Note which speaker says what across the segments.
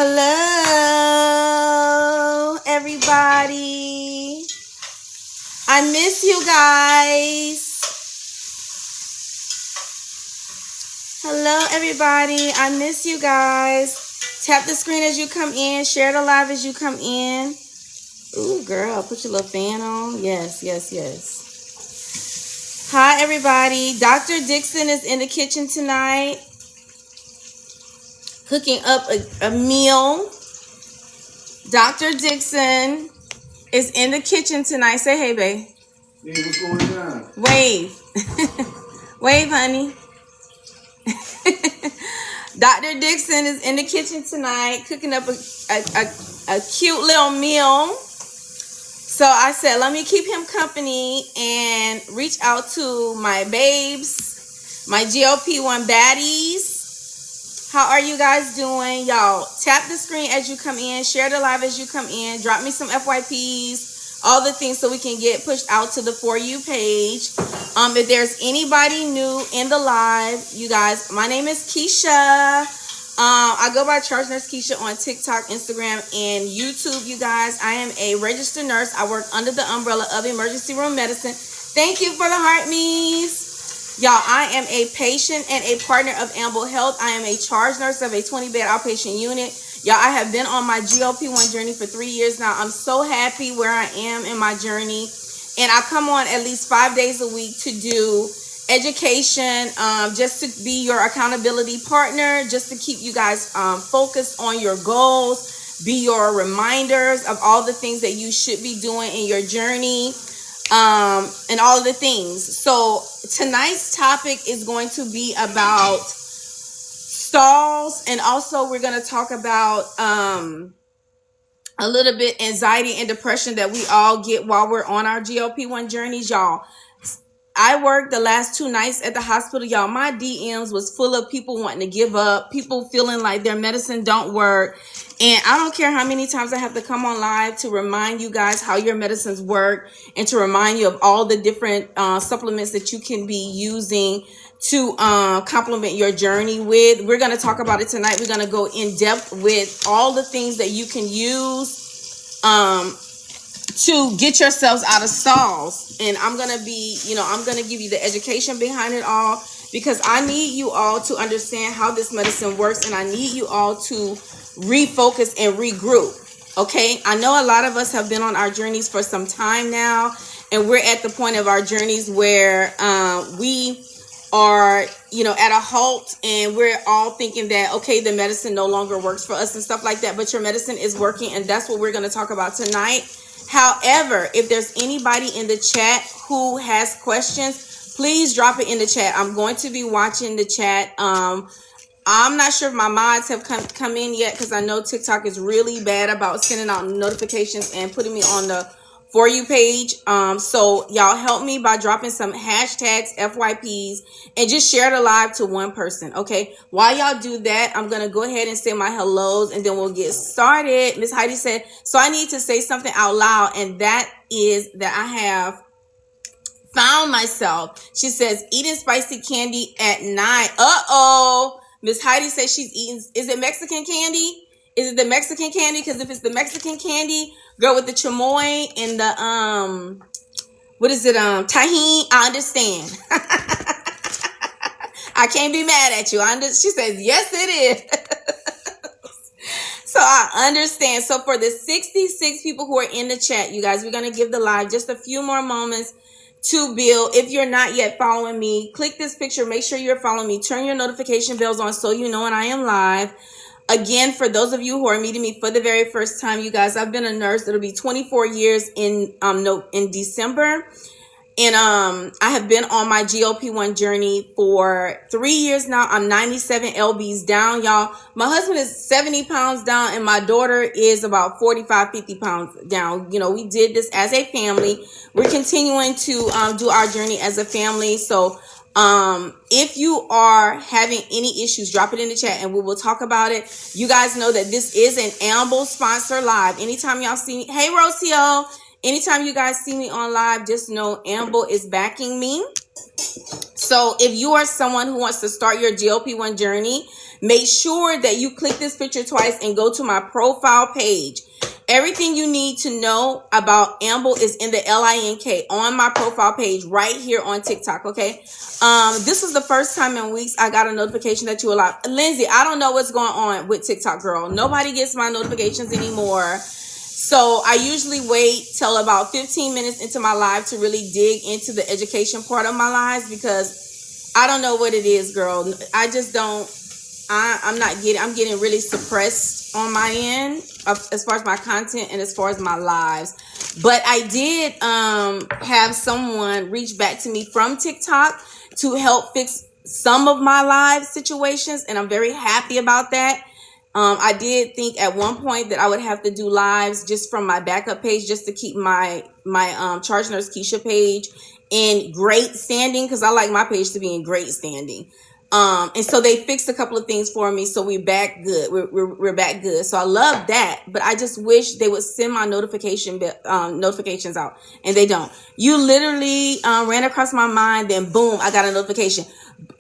Speaker 1: Hello, everybody. I miss you guys. Hello, everybody. I miss you guys. Tap the screen as you come in. Share the live as you come in. Ooh, girl, put your little fan on. Yes, yes, yes. Hi, everybody. Dr. Dixon is in the kitchen tonight, cooking up a meal. Dr. Dixon is in the kitchen tonight. Say hey, babe.
Speaker 2: Hey, what's going on?
Speaker 1: Wave. Wave, honey. Dr. Dixon is in the kitchen tonight, cooking up a cute little meal. So I said, let me keep him company and reach out to my babes, my GLP-1 baddies. How are you guys doing? Y'all, tap the screen as you come in. Share the live as you come in. Drop me some FYPs, all the things so we can get pushed out to the For You page. If there's anybody new in the live, you guys, my name is Keisha. I go by Charge Nurse Keisha on TikTok, Instagram, and YouTube, you guys. I am a registered nurse. I work under the umbrella of emergency room medicine. Thank you for the heart me's. Y'all, I am a patient and a partner of Amble Health. I am a charge nurse of a 20-bed outpatient unit. Y'all, I have been on my GLP-1 journey for 3 years now. I'm so happy where I am in my journey. And I come on at least 5 days a week to do education, just to be your accountability partner, just to keep you guys focused on your goals, be your reminders of all the things that you should be doing in your journey. And all of the things. So tonight's topic is going to be about stalls, and also we're going to talk about a little bit anxiety and depression that we all get while we're on our GLP-1 journeys. Y'all, I worked the last 2 nights at the hospital. Y'all, my DMs was full of people wanting to give up, people feeling like their medicine don't work. And I don't care how many times I have to come on live to remind you guys how your medicines work and to remind you of all the different supplements that you can be using to complement your journey with. We're going to talk about it tonight. We're going to go in depth with all the things that you can use to get yourselves out of stalls. And I'm going to be, I'm going to give you the education behind it all, because I need you all to understand how this medicine works, and I need you all to refocus and regroup. Okay, I know a lot of us have been on our journeys for some time now, and we're at the point of our journeys where we are, at a halt, and we're all thinking that, okay, the medicine no longer works for us and stuff like that, but your medicine is working, and that's what we're going to talk about tonight. However, if there's anybody in the chat who has questions, please drop it in the chat. I'm going to be watching the chat. I'm not sure if my mods have come in yet, because I know TikTok is really bad about sending out notifications and putting me on the For You page. So y'all help me by dropping some hashtags, FYPs, and just share the live to one person. Okay, while y'all do that, I'm going to go ahead and say my hellos, and then we'll get started. Miss Heidi said, so I need to say something out loud, and that is that I have found myself. She says, eating spicy candy at night. Uh-oh. Miss Heidi says she's eating, is it Mexican candy? Is it the Mexican candy? Because if it's the Mexican candy, girl, with the chamoy and the, tahini, I understand. I can't be mad at you. She says, yes, it is. So I understand. So for the 66 people who are in the chat, you guys, we're going to give the live just a few more moments to build. If you're not yet following me, click this picture. Make sure you're following me. Turn your notification bells on so you know when I am live. Again, for those of you who are meeting me for the very first time, you guys, I've been a nurse. It'll be 24 years in December. And I have been on my GLP-1 journey for 3 years now. I'm 97 lbs down, y'all. My husband is 70 pounds down, and my daughter is about 45, 50 pounds down. We did this as a family. We're continuing to do our journey as a family. So if you are having any issues, drop it in the chat and we will talk about it. You guys know that this is an Amble sponsor live. Anytime y'all see me, hey Rocio, anytime you guys see me on live, just know Amble is backing me. So if you are someone who wants to start your GLP-1 journey, Make sure that you click this picture twice and go to my profile page. Everything you need to know about Amble is in the LINK on my profile page right here on TikTok, okay? This is the first time in weeks I got a notification that you allowed. Lindsay, I don't know what's going on with TikTok, girl. Nobody gets my notifications anymore. So I usually wait till about 15 minutes into my live to really dig into the education part of my lives, because I don't know what it is, girl. I just don't. I'm getting really suppressed on my end as far as my content and as far as my lives. But I did have someone reach back to me from TikTok to help fix some of my live situations, and I'm very happy about that. I did think at one point that I would have to do lives just from my backup page, just to keep my Charge Nurse Keisha page in great standing, because I like my page to be in great standing. And so they fixed a couple of things for me, so we're back good. We're back good. So I love that, but I just wish they would send my notifications out, and they don't. You literally ran across my mind, then boom, I got a notification.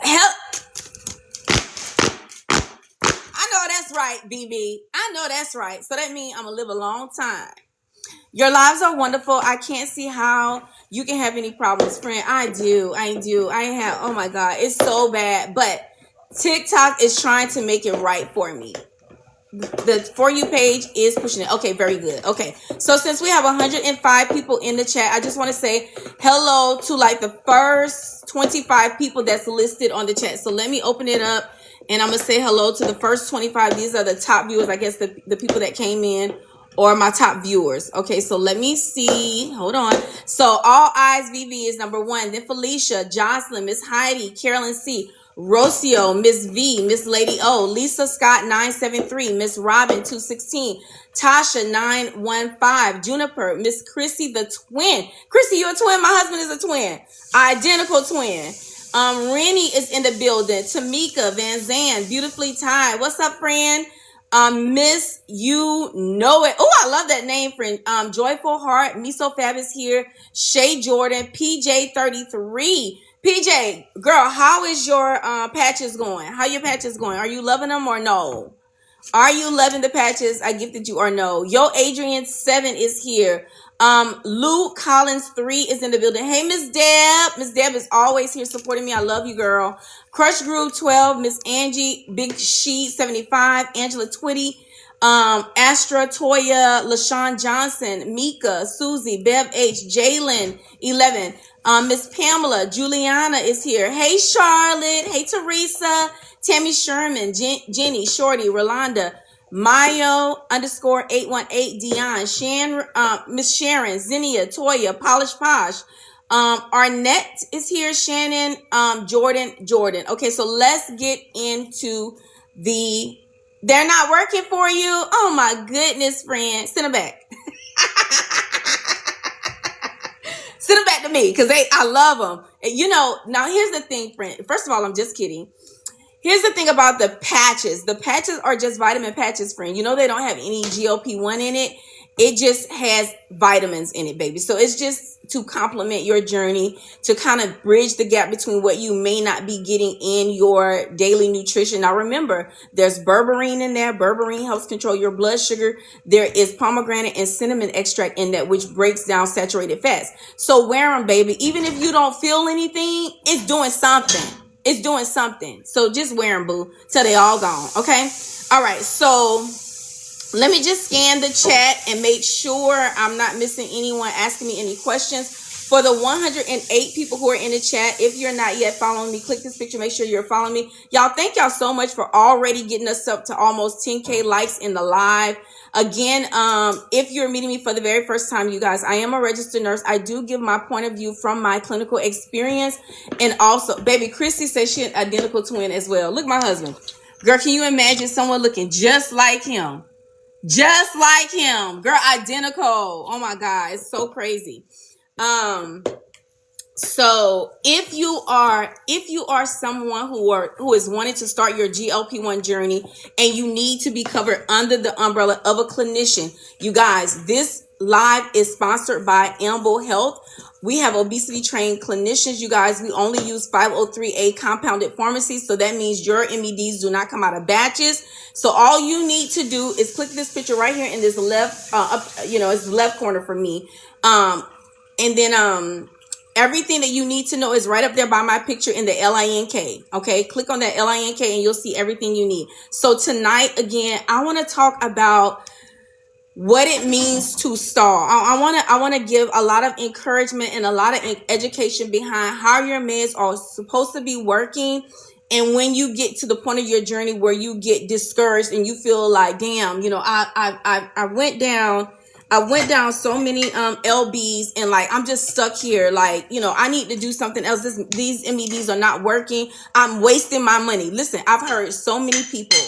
Speaker 1: Help! I know that's right, BB. I know that's right. So that means I'm gonna live a long time. Your lives are wonderful. I can't see how you can have any problems, friend. I do. I have, oh my God, it's so bad. But TikTok is trying to make it right for me. The For You page is pushing it. Okay, very good. Okay, so since we have 105 people in the chat, I just want to say hello to like the first 25 people that's listed on the chat. So let me open it up, and I'm going to say hello to the first 25. These are the top viewers, I guess, the people that came in, or my top viewers. Okay, so let me see. Hold on. So All Eyes VV is number 1. Then Felicia, Jocelyn, Miss Heidi, Carolyn C, Rocio, Miss V, Miss Lady O, Lisa Scott 973, Miss Robin 216, Tasha 915, Juniper, Miss Chrissy the twin. Chrissy, you a twin? My husband is a twin. Identical twin. Rennie is in the building. Tamika Van Zandt, beautifully tied. What's up, friend? Miss You Know It. Oh, I love that name, friend. Joyful Heart, Miso Fab is here. Shay Jordan, PJ 33. PJ, girl, how is your patches going? How your patches going? Are you loving them or no? Are you loving the patches I gifted you or no? Yo, Adrian 7 is here. Lou Collins 3 is in the building. Hey, Miss Deb. Miss Deb is always here supporting me. I love you, girl. Crush Groove 12, Miss Angie, Big She 75, Angela Twitty, Astra, Toya, LaShawn Johnson, Mika, Susie, Bev H, Jalen 11, Miss Pamela, Juliana is here. Hey, Charlotte. Hey, Teresa, Tammy Sherman, Jenny, Shorty, Rolanda, Mayo _818, Dion, Miss Sharon, Zinnia, Toya, Polish Posh, Arnett is here, Shannon, Jordan. Okay, so let's get into they're not working for you. Oh my goodness, friend. Send them back. Send them back to me, because I love them. And now here's the thing, friend. First of all, I'm just kidding. Here's the thing about the patches. The patches are just vitamin patches, friend. They don't have any GLP-1 in it. It just has vitamins in it, baby. So it's just to complement your journey, to kind of bridge the gap between what you may not be getting in your daily nutrition. Now, remember, there's berberine in there. Berberine helps control your blood sugar. There is pomegranate and cinnamon extract in that, which breaks down saturated fats. So wear them, baby. Even if you don't feel anything, it's doing something. It's doing something. So just wear them, boo, till they all gone. Okay. All right. So let me just scan the chat and make sure I'm not missing anyone asking me any questions. For the 108 people who are in the chat, if you're not yet following me, click this picture. Make sure you're following me. Y'all, thank y'all so much for already getting us up to almost 10K likes in the live. Again, if you're meeting me for the very first time, you guys, I am a registered nurse. I do give my point of view from my clinical experience. And also, baby, Chrissy says she's an identical twin as well. Look, my husband. Girl, can you imagine someone looking just like him? Just like him. Girl, identical. Oh my God, it's so crazy. So if you are someone who is wanting to start your GLP-1 journey and you need to be covered under the umbrella of a clinician, you guys, this live is sponsored by Amble Health. We have obesity trained clinicians, you guys. We only use 503A compounded pharmacies. So that means your MEDs do not come out of batches. So all you need to do is click this picture right here in this left, it's the left corner for me. And then everything that you need to know is right up there by my picture in the LINK. Okay, click on that LINK and you'll see everything you need. So tonight, again, I want to talk about what it means to stall. I want to give a lot of encouragement and a lot of education behind how your meds are supposed to be working. And when you get to the point of your journey where you get discouraged and you feel like, damn, I went down so many LBs and like I'm just stuck here. Like, I need to do something else. These MEDs are not working. I'm wasting my money. Listen, I've heard so many people.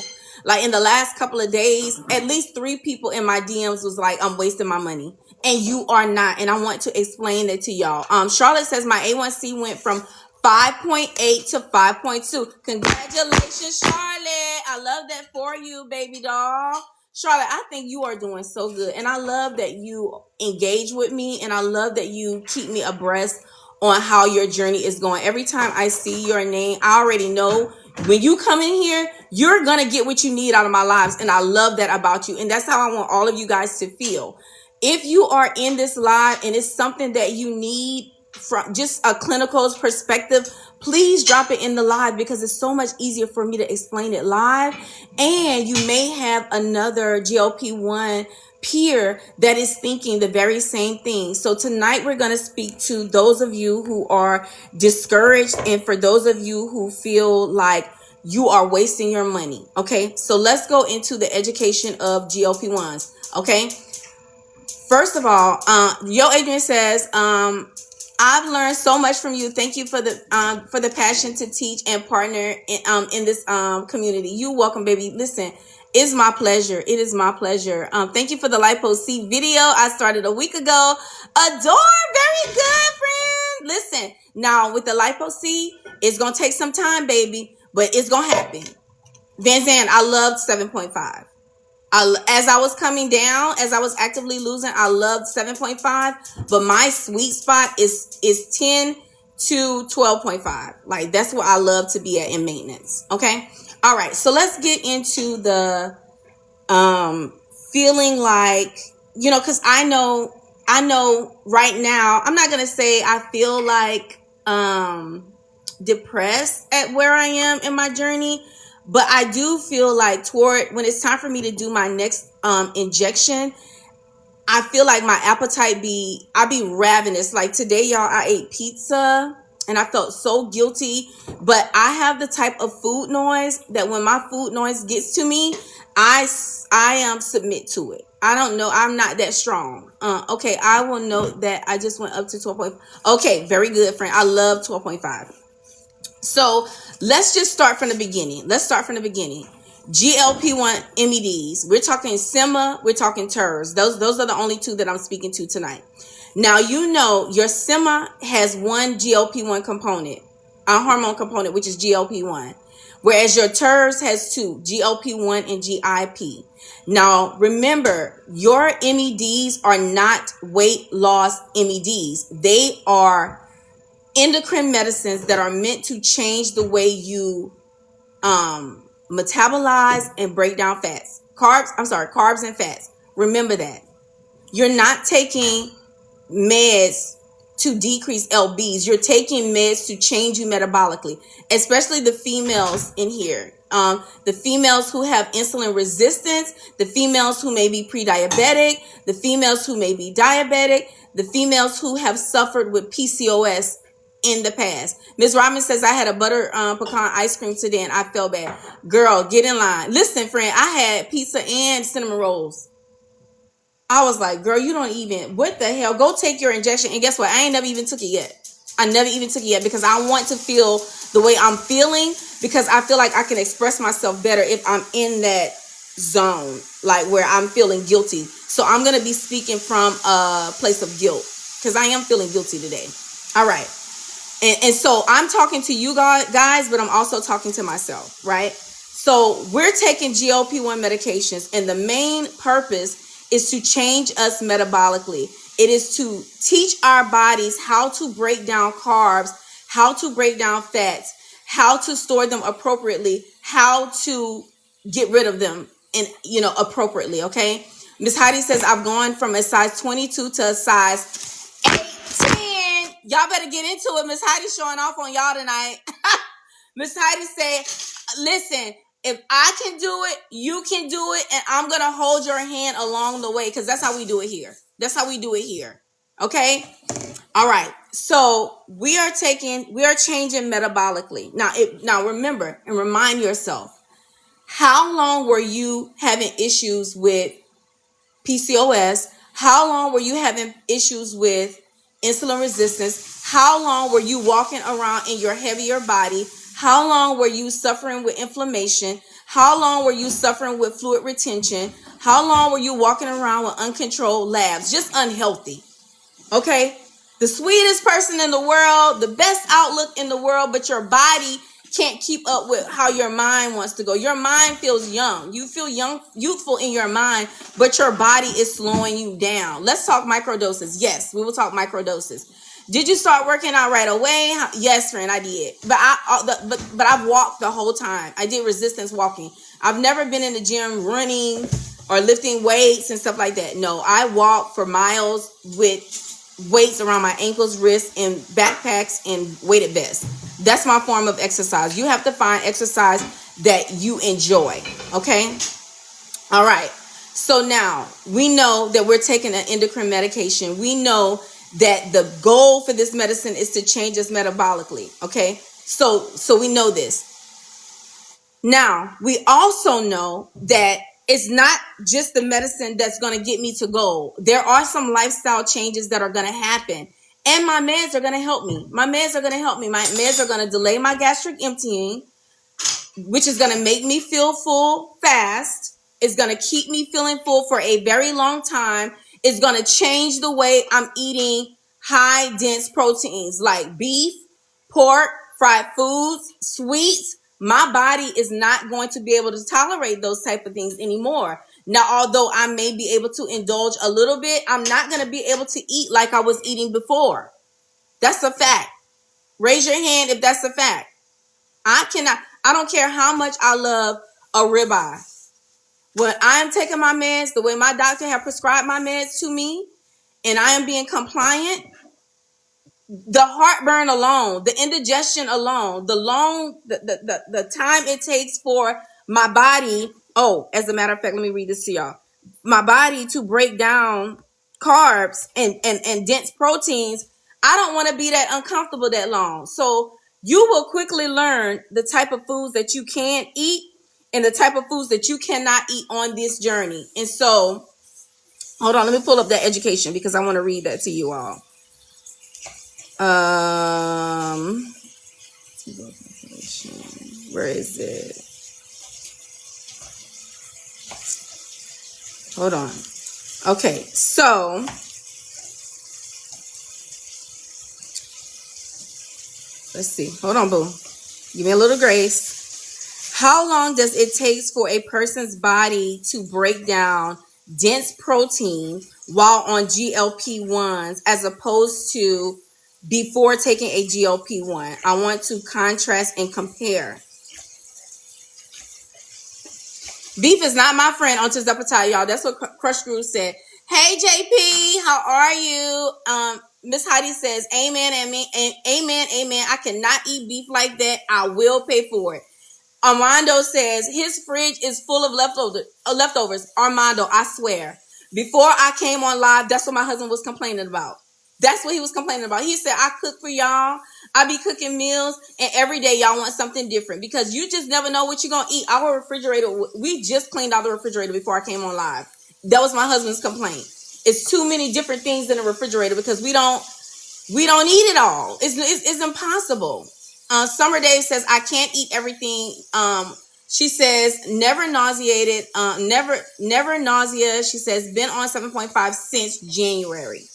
Speaker 1: Like in the last couple of days, at least 3 people in my DMs was like, I'm wasting my money. And you are not. And I want to explain that to y'all. Charlotte says my A1C went from 5.8 to 5.2. Congratulations, Charlotte. I love that for you, baby doll. Charlotte, I think you are doing so good. And I love that you engage with me. And I love that you keep me abreast on how your journey is going. Every time I see your name, I already know when you come in here, you're going to get what you need out of my lives. And I love that about you. And that's how I want all of you guys to feel. If you are in this live and it's something that you need from just a clinical perspective, please drop it in the live because it's so much easier for me to explain it live. And you may have another GLP-1 peer that is thinking the very same thing. So tonight we're going to speak to those of you who are discouraged and for those of you who feel like you are wasting your money. Okay, so let's go into the education of GLP-1s. Okay, first of all, Yo Adrian says, I've learned so much from you. Thank you for the passion to teach and partner in this community. You're welcome, baby. Listen, it's my pleasure. It is my pleasure. Thank you for the LIPO C video I started a week ago. Adore, very good, friend. Listen, now with the LIPO C, it's gonna take some time, baby, but it's gonna happen. Van Zandt, I loved 7.5. As I was coming down, as I was actively losing, I loved 7.5, but my sweet spot is 10 to 12.5. Like that's where I love to be at in maintenance. Okay. All right. So let's get into the feeling like, because I know right now, I'm not going to say I feel like depressed at where I am in my journey. But I do feel like when it's time for me to do my next injection, I feel like my appetite I be ravenous. Like today, y'all, I ate pizza and I felt so guilty. But I have the type of food noise that when my food noise gets to me, I submit to it. I don't know. I'm not that strong. Okay, I will note that I just went up to 12.5. Okay, very good, friend. I love 12.5. So let's just start from the beginning. GLP-1 MEDs. We're talking SEMA. We're talking TIRZ. Those are the only 2 that I'm speaking to tonight. Now, your SEMA has one GLP-1 component, a hormone component, which is GLP-1. Whereas your TIRZ has 2, GLP-1 and GIP. Now, remember, your MEDs are not weight loss MEDs. They are endocrine medicines that are meant to change the way you metabolize and break down carbs and fats. Remember that. You're not taking meds to decrease LBs. You're taking meds to change you metabolically, especially the females in here. The females who have insulin resistance, the females who may be pre-diabetic, the females who may be diabetic, the females who have suffered with PCOS in the past. Ms. Robin says, I had a butter pecan ice cream today and I felt bad. Girl, get in line. Listen, friend, I had pizza and cinnamon rolls. I was like, girl, you don't even, what the hell? Go take your injection. And guess what? I ain't never even took it yet. Because I want to feel the way I'm feeling, because I feel like I can express myself better if I'm in that zone, like where I'm feeling guilty. So I'm going to be speaking from a place of guilt because I am feeling guilty today. All right. And so I'm talking to you guys, but I'm also talking to myself, right? So we're taking GLP-1 medications, and the main purpose is to change us metabolically. It is to teach our bodies how to break down carbs, how to break down fats, how to store them appropriately, how to get rid of them and appropriately. Okay. Miss Heidi says I've gone from a size 22 to a size 18. Y'all better get into it. Miss Heidi's showing off on y'all tonight. Miss Heidi said, listen, if I can do it, you can do it, and I'm gonna hold your hand along the way, because that's how we do it here. That's how we do it here. Okay. All right. So we are changing metabolically. Now remember and remind yourself, how long were you having issues with PCOS? How long were you having issues with insulin resistance? How long were you walking around in your heavier body? How long were you suffering with inflammation? How long were you suffering with fluid retention? How long were you walking around with uncontrolled labs? Just unhealthy. Okay? The sweetest person in the world, the best outlook in the world, but your body can't keep up with how your mind wants to go. Your mind feels young. You feel young, youthful in your mind, but your body is slowing you down. Let's talk microdoses. Yes, we will talk microdoses. Did you start working out right away? Yes, friend, I did. But I've walked the whole time. I did resistance walking. I've never been in the gym running or lifting weights and stuff like that. No, I walked for miles with weights around my ankles, wrists, and backpacks and weighted vests. That's my form of exercise. You have to find exercise that you enjoy. Okay. All right. So now we know that we're taking an endocrine medication. We know that the goal for this medicine is to change us metabolically. Okay. So we know this. Now we also know that it's not just the medicine that's going to get me to goal. There are some lifestyle changes that are going to happen. And my meds are going to help me. My meds are going to delay my gastric emptying, which is going to make me feel full fast. It's going to keep me feeling full for a very long time. It's going to change the way I'm eating high dense proteins like beef, pork, fried foods, sweets. My body is not going to be able to tolerate those type of things anymore. Now, although I may be able to indulge a little bit, I'm not going to be able to eat like I was eating before. That's a fact. Raise your hand if that's a fact. I don't care how much I love a ribeye. When I am taking my meds, the way my doctor have prescribed my meds to me, and I am being compliant, the heartburn alone, the indigestion alone, the time it takes for my body. Oh, as a matter of fact, let me read this to y'all. My body to break down carbs and dense proteins. I don't want to be that uncomfortable that long. So you will quickly learn the type of foods that you can eat and the type of foods that you cannot eat on this journey. And so, hold on, let me pull up that education because I want to read that to you all. Where is it? Hold on. Okay, so let's see. Hold on, boo. Give me a little grace. How long does it take for a person's body to break down dense protein while on GLP-1s as opposed to before taking a GLP-1? I want to contrast and compare. Beef is not my friend on TIRZEPATIDE, y'all. That's what Crush Groove said. Hey, JP, how are you? Miss Heidi says, amen, amen, amen, amen. I cannot eat beef like that. I will pay for it. Armando says his fridge is full of leftovers. Armando, I swear. Before I came on live, that's what my husband was complaining about. That's what he was complaining about. He said, I cook for y'all. I be cooking meals, and every day y'all want something different because you just never know what you're going to eat. Our refrigerator, we just cleaned out the refrigerator before I came on live. That was my husband's complaint. It's too many different things in the refrigerator because we don't eat it all. It's impossible. Summer Dave says, I can't eat everything. She says, never nauseated, never nausea. She says, been on 7.5 since January.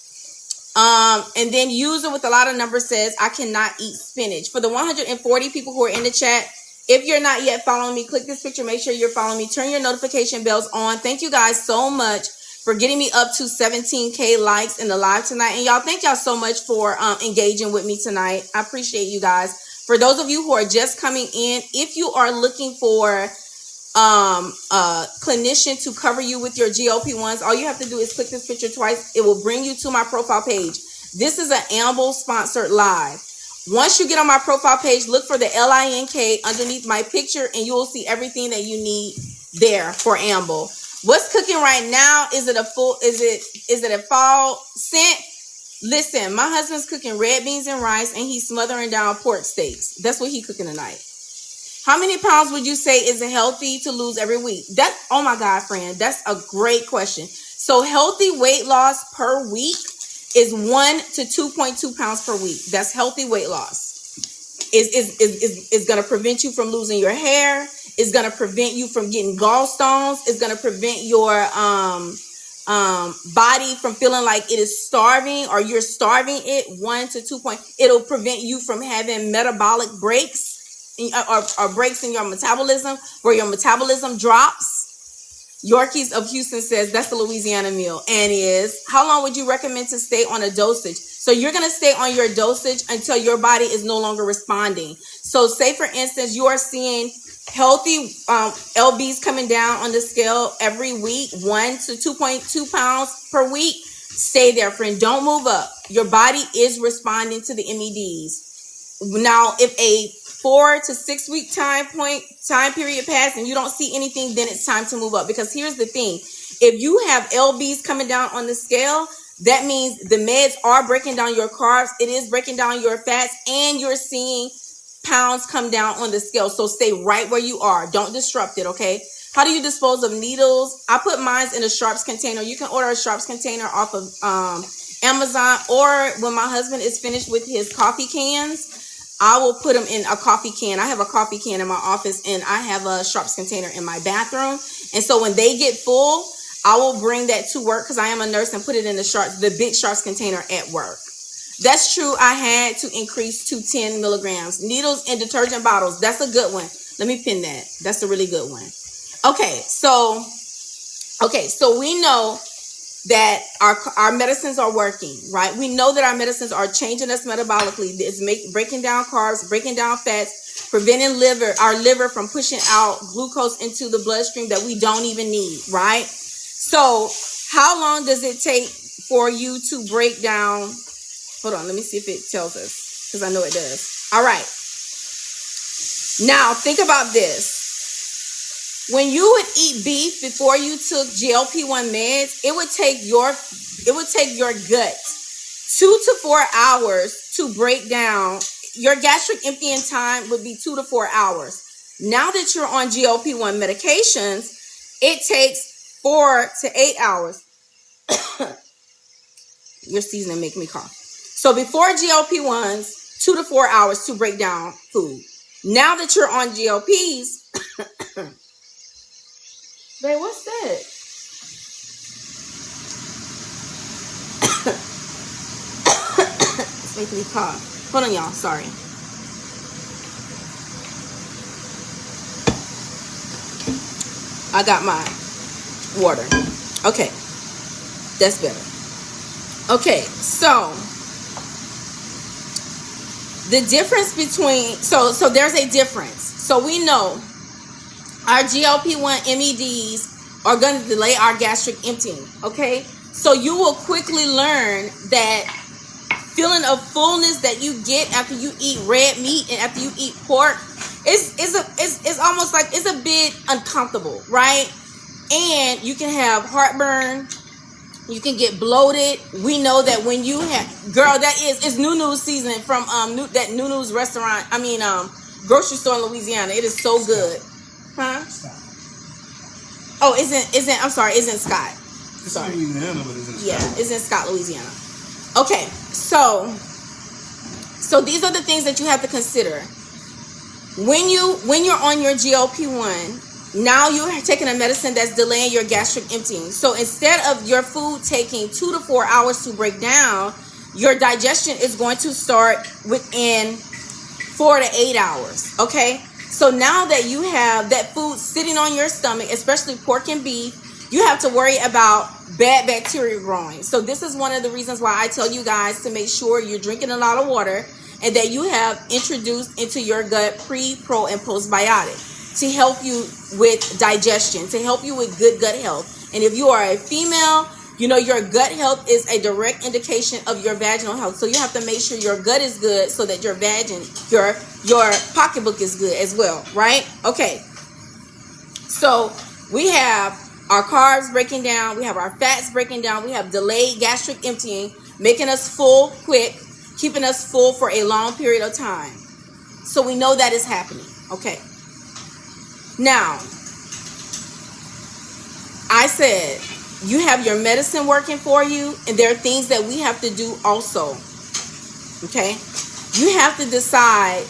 Speaker 1: And then user with a lot of numbers says, I cannot eat spinach. For the 140 people who are in the chat, if you're not yet following me, click this picture. Make sure you're following me. Turn your notification bells on. Thank you guys so much for getting me up to 17K likes in the live tonight. And y'all, thank y'all so much for engaging with me tonight. I appreciate you guys. For those of you who are just coming in, if you are looking for a clinician to cover you with your GLP-1s, all you have to do is click this picture twice. It will bring you to my profile page. This is an Amble sponsored live. Once you get on my profile page, look for the LINK underneath my picture, and you will see everything that you need there for Amble. What's cooking right now? Is it a fall scent? Listen, my husband's cooking red beans and rice, and he's smothering down pork steaks. That's what he's cooking tonight. How many pounds would you say is it healthy to lose every week? Oh my God, friend, that's a great question. So healthy weight loss per week is 1 to 2.2 pounds per week. That's healthy weight loss. Is going to prevent you from losing your hair. It's going to prevent you from getting gallstones. It's going to prevent your body from feeling like it is starving or you're starving it. 1 to 2 point. It'll prevent you from having metabolic breaks. Or breaks in your metabolism, where your metabolism drops. Yorkies of Houston says that's the Louisiana meal, and is. How long would you recommend to stay on a dosage? So you're going to stay on your dosage until your body is no longer responding. So say, for instance, you are seeing healthy LBs coming down on the scale every week, 1 to 2.2 pounds per week. Stay there, friend. Don't move up. Your body is responding to the MEDs. Now, if a 4 to 6 week time period pass and you don't see anything, then it's time to move up. Because here's the thing: if you have LBs coming down on the scale, that means the meds are breaking down your carbs, it is breaking down your fats, and you're seeing pounds come down on the scale. So stay right where you are. Don't disrupt it, okay? How do you dispose of needles? I put mine in a Sharps container. You can order a Sharps container off of Amazon, or when my husband is finished with his coffee cans, I will put them in a coffee can. I have a coffee can in my office, and I have a Sharps container in my bathroom. And so when they get full, I will bring that to work, because I am a nurse, and put it in the big Sharps container at work. That's true. I had to increase to 10 milligrams. Needles in detergent bottles. That's a good one. Let me pin that. That's a really good one. Okay, so we know that our medicines are working, right? We know that our medicines are changing us metabolically. It's breaking down carbs, breaking down fats, preventing our liver from pushing out glucose into the bloodstream that we don't even need, right? So how long does it take for you to break down? Hold on, let me see if it tells us, because I know it does. All right. Now think about this. When you would eat beef before you took GLP-1 meds, it would take your gut 2 to 4 hours to break down. Your gastric emptying time would be 2 to 4 hours. Now that you're on GLP-1 medications, it takes 4 to 8 hours. Your seasoning make me cough. So before GLP-1s, 2 to 4 hours to break down food. Now that you're on GLPs, babe, what's that? It's making me cough. Hold on, y'all. Sorry. I got my water. Okay. That's better. Okay, so the difference between, so there's a difference. So we know our GLP-1 MEDs are going to delay our gastric emptying, okay? So you will quickly learn that feeling of fullness that you get after you eat red meat and after you eat pork is almost like, it's a bit uncomfortable, right? And you can have heartburn. You can get bloated. We know that when you have, girl, it's Nunu's seasoning from that Nunu's restaurant. Grocery store in Louisiana. It is so good. Huh? Oh, isn't Scott. Sorry.
Speaker 2: It's in Louisiana, but it's in Scott.
Speaker 1: Yeah, it's in Scott, Louisiana. Okay, so these are the things that you have to consider. When you're on your GLP-1, now you're taking a medicine that's delaying your gastric emptying. So instead of your food taking 2 to 4 hours to break down, your digestion is going to start within 4 to 8 hours. Okay? So now that you have that food sitting on your stomach, especially pork and beef, you have to worry about bad bacteria growing. So this is one of the reasons why I tell you guys to make sure you're drinking a lot of water and that you have introduced into your gut pre, pro, and postbiotic to help you with digestion, to help you with good gut health. And if you are a female, you know your gut health is a direct indication of your vaginal health. So you have to make sure your gut is good so that your your pocketbook is good as well, right? Okay. So we have our carbs breaking down, we have our fats breaking down, we have delayed gastric emptying, making us full quick, keeping us full for a long period of time. So we know that is happening. Okay. Now, I said you have your medicine working for you, and there are things that we have to do also. Okay? You have to decide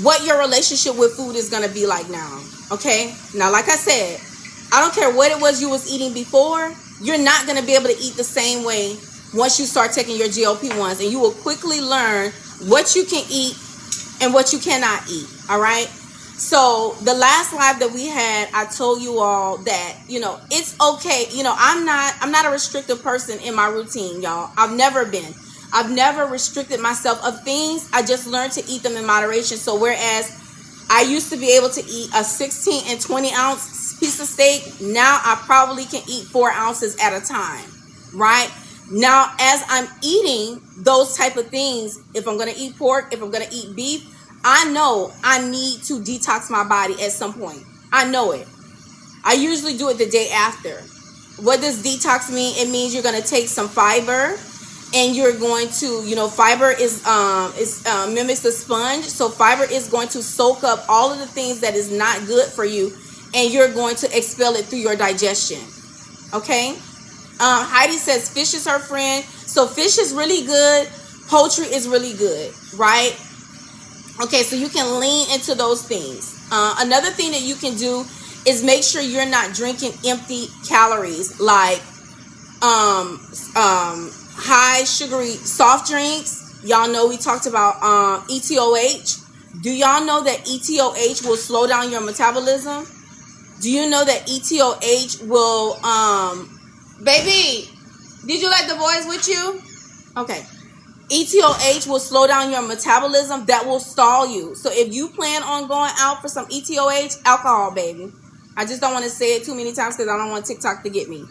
Speaker 1: what your relationship with food is going to be like now. Okay? Now, like I said, I don't care what it was you was eating before, you're not going to be able to eat the same way once you start taking your GLP-1s, and you will quickly learn what you can eat and what you cannot eat. All right? So the last live that we had, I told you all that, you know, it's okay. You know, I'm not a restrictive person in my routine, y'all. I've never been. I've never restricted myself of things. I just learned to eat them in moderation. So whereas I used to be able to eat a 16 and 20 ounce piece of steak, now I probably can eat 4 ounces at a time, right? Now, as I'm eating those type of things, if I'm going to eat pork, if I'm going to eat beef, I know I need to detox my body at some point. I know it. I usually do it the day after. What does detox mean? It means you're going to take some fiber, and you're going to, you know, fiber is mimics a sponge. So fiber is going to soak up all of the things that is not good for you, and you're going to expel it through your digestion. Okay. Heidi says fish is her friend. So fish is really good. Poultry is really good, right? Okay, so you can lean into those things. Another thing that you can do is make sure you're not drinking empty calories, like high sugary soft drinks. Y'all know we talked about ETOH. Do y'all know that ETOH will slow down your metabolism? Do you know that ETOH will baby, did you let the boys with you? Okay. ETOH will slow down your metabolism. That will stall you. So if you plan on going out for some ETOH, alcohol, baby. I just don't want to say it too many times because I don't want TikTok to get me.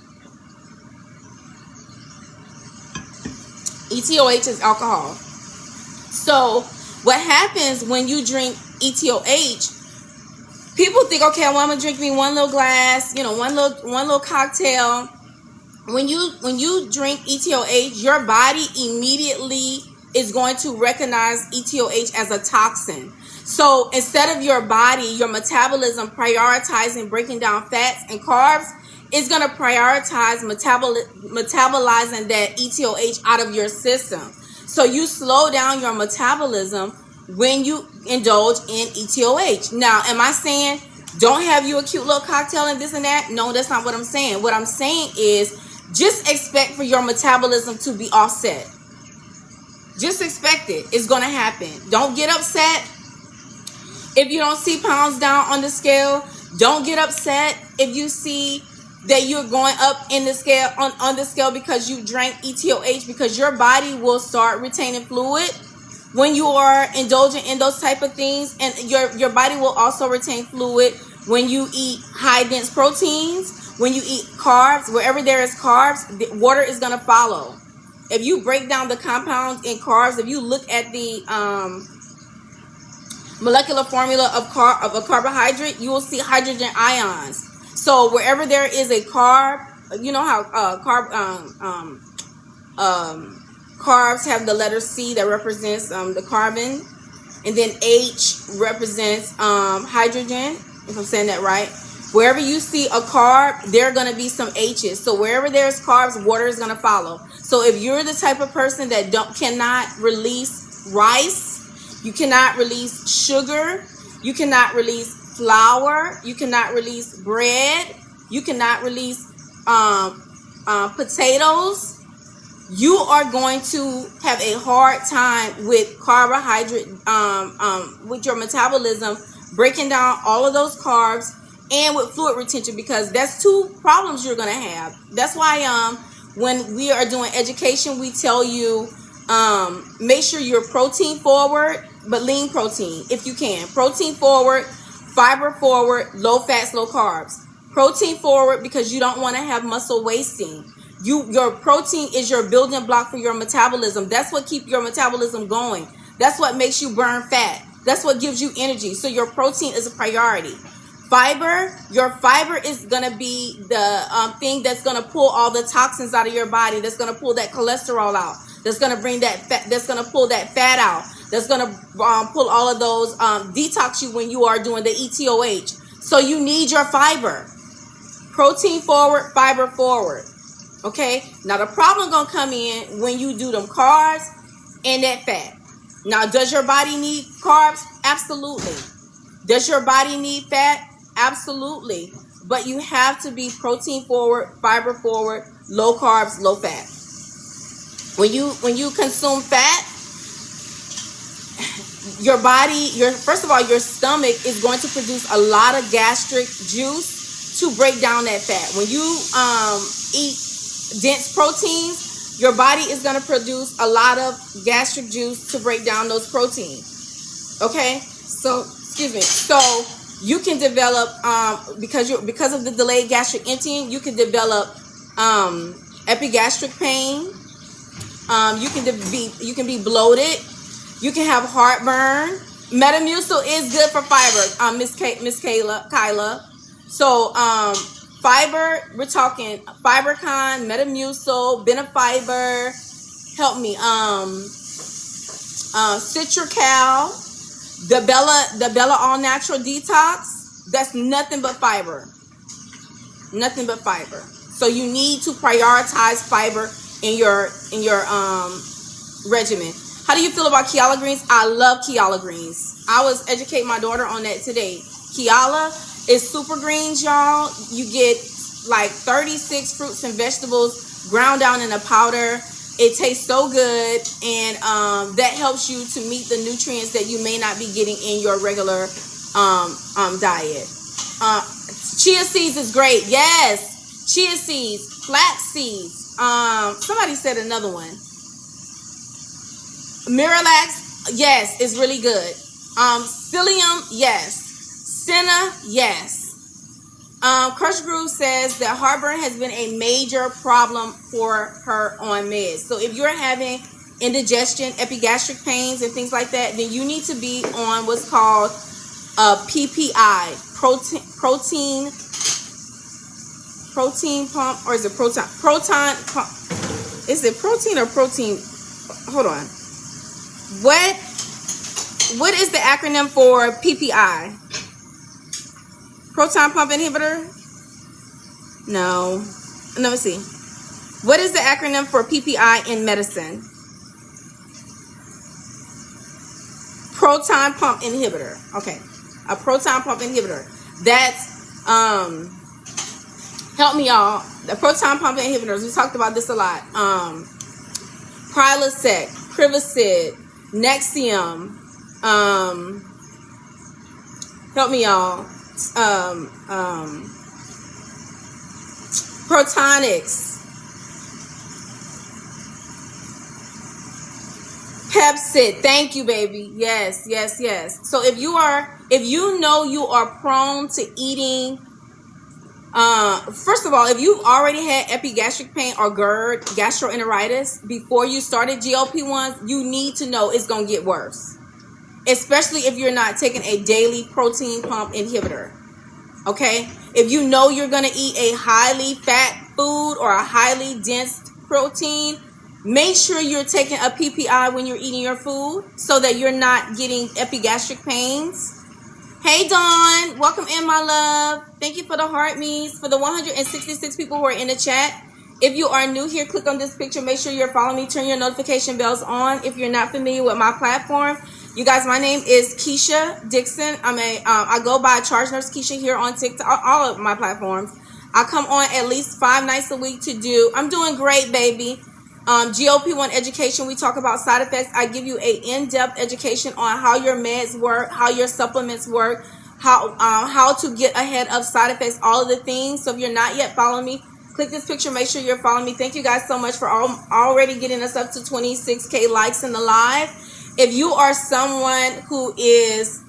Speaker 1: ETOH is alcohol. So what happens when you drink ETOH, people think, okay, well, I'm going to drink me one little glass, you know, one little cocktail. When you drink ETOH, your body immediately is going to recognize ETOH as a toxin. So instead of your body, your metabolism prioritizing breaking down fats and carbs, it's going to prioritize metabolizing that ETOH out of your system. So you slow down your metabolism when you indulge in ETOH. Now, am I saying don't have you a cute little cocktail and this and that? No, that's not what I'm saying. What I'm saying is just expect for your metabolism to be offset. Just expect it. It's going to happen. Don't get upset if you don't see pounds down on the scale. Don't get upset if you see that you're going up in the scale on the scale because you drank ETOH, because your body will start retaining fluid when you are indulging in those type of things, and your body will also retain fluid when you eat high dense proteins. When you eat carbs, wherever there is carbs, the water is going to follow. If you break down the compounds in carbs, if you look at the molecular formula of a carbohydrate, you will see hydrogen ions. So wherever there is a carb, you know how carbs have the letter C that represents the carbon, and then H represents hydrogen, if I'm saying that right. Wherever you see a carb, there are going to be some H's. So wherever there's carbs, water is going to follow. So if you're the type of person that cannot release rice, you cannot release sugar, you cannot release flour, you cannot release bread, you cannot release potatoes, you are going to have a hard time with carbohydrate, with your metabolism breaking down all of those carbs and with fluid retention, because that's two problems you're gonna have. That's why when we are doing education, we tell you make sure you're protein forward, but lean protein if you can. Protein forward, fiber forward, low fats, low carbs. Protein forward because you don't want to have muscle wasting. Your protein is your building block for your metabolism. That's what keeps your metabolism going. That's what makes you burn fat. That's what gives you energy. So your protein is a priority. Fiber, your fiber is going to be the thing that's going to pull all the toxins out of your body. That's going to pull that cholesterol out. That's going to bring that fat. That's going to pull that fat out. That's going to pull all of those, detox you when you are doing the ETOH. So you need your fiber. Protein forward, fiber forward. Okay, now the problem gonna come in when you do them carbs and that fat. Now, does your body need carbs? Absolutely. Does your body need fat? Absolutely. But you have to be protein forward, fiber forward, low carbs, low fat. When you consume fat, your body, first of all, your stomach is going to produce a lot of gastric juice to break down that fat. When you eat dense proteins, your body is going to produce a lot of gastric juice to break down those proteins. Okay, so excuse me. So you can develop because of the delayed gastric emptying, you can develop epigastric pain. You can be bloated. You can have heartburn. Metamucil is good for fiber, Miss Kyla. So fiber, we're talking FiberCon, Metamucil, Benefiber, help me, Citracal, the Bella All Natural Detox. That's nothing but fiber. Nothing but fiber. So you need to prioritize fiber in your regimen. How do you feel about Kiala greens? I love Kiala greens. I was educating my daughter on that today. Kiala is super greens, y'all. You get like 36 fruits and vegetables ground down in a powder. It tastes so good, and that helps you to meet the nutrients that you may not be getting in your regular diet. Chia seeds is great. Yes, chia seeds, flax seeds. Somebody said another one. Miralax, yes, is really good. Psyllium, yes. Senna, yes. Crush Groove says that heartburn has been a major problem for her on meds. So if you're having indigestion, epigastric pains, and things like that, then you need to be on what's called PPI, protein pump, or is it proton pump? Is it protein or protein? Hold on. What is the acronym for PPI? Proton pump inhibitor? No. Let me see. What is the acronym for PPI in medicine? Proton pump inhibitor. Okay. A proton pump inhibitor. That's help me y'all. The proton pump inhibitors. We talked about this a lot. Prilosec, Prevacid, Nexium, help me y'all. Protonics, Pepsid. Thank you, baby. Yes. So if you know you are prone to eating, first of all, if you already had epigastric pain or GERD, gastroenteritis, before you started GLP-1s, you need to know it's going to get worse. Especially if you're not taking a daily protein pump inhibitor. Okay? If you know you're going to eat a highly fat food or a highly dense protein, make sure you're taking a PPI when you're eating your food so that you're not getting epigastric pains. Hey, Dawn. Welcome in, my love. Thank you for the heart me's. For the 166 people who are in the chat, if you are new here, click on this picture. Make sure you're following me. Turn your notification bells on. If you're not familiar with my platform, you guys, my name is KEASHA Dixon. I go by Charge Nurse Keisha here on TikTok, all of my platforms. I come on at least 5 nights a week to do. I'm doing great, baby. GLP-1 education. We talk about side effects. I give you a in-depth education on how your meds work, how your supplements work. how to get ahead of side effects, all of the things. So if you're not yet following me, click this picture, make sure you're following me. Thank you guys so much for already getting us up to 26K likes in the live. If you are someone who is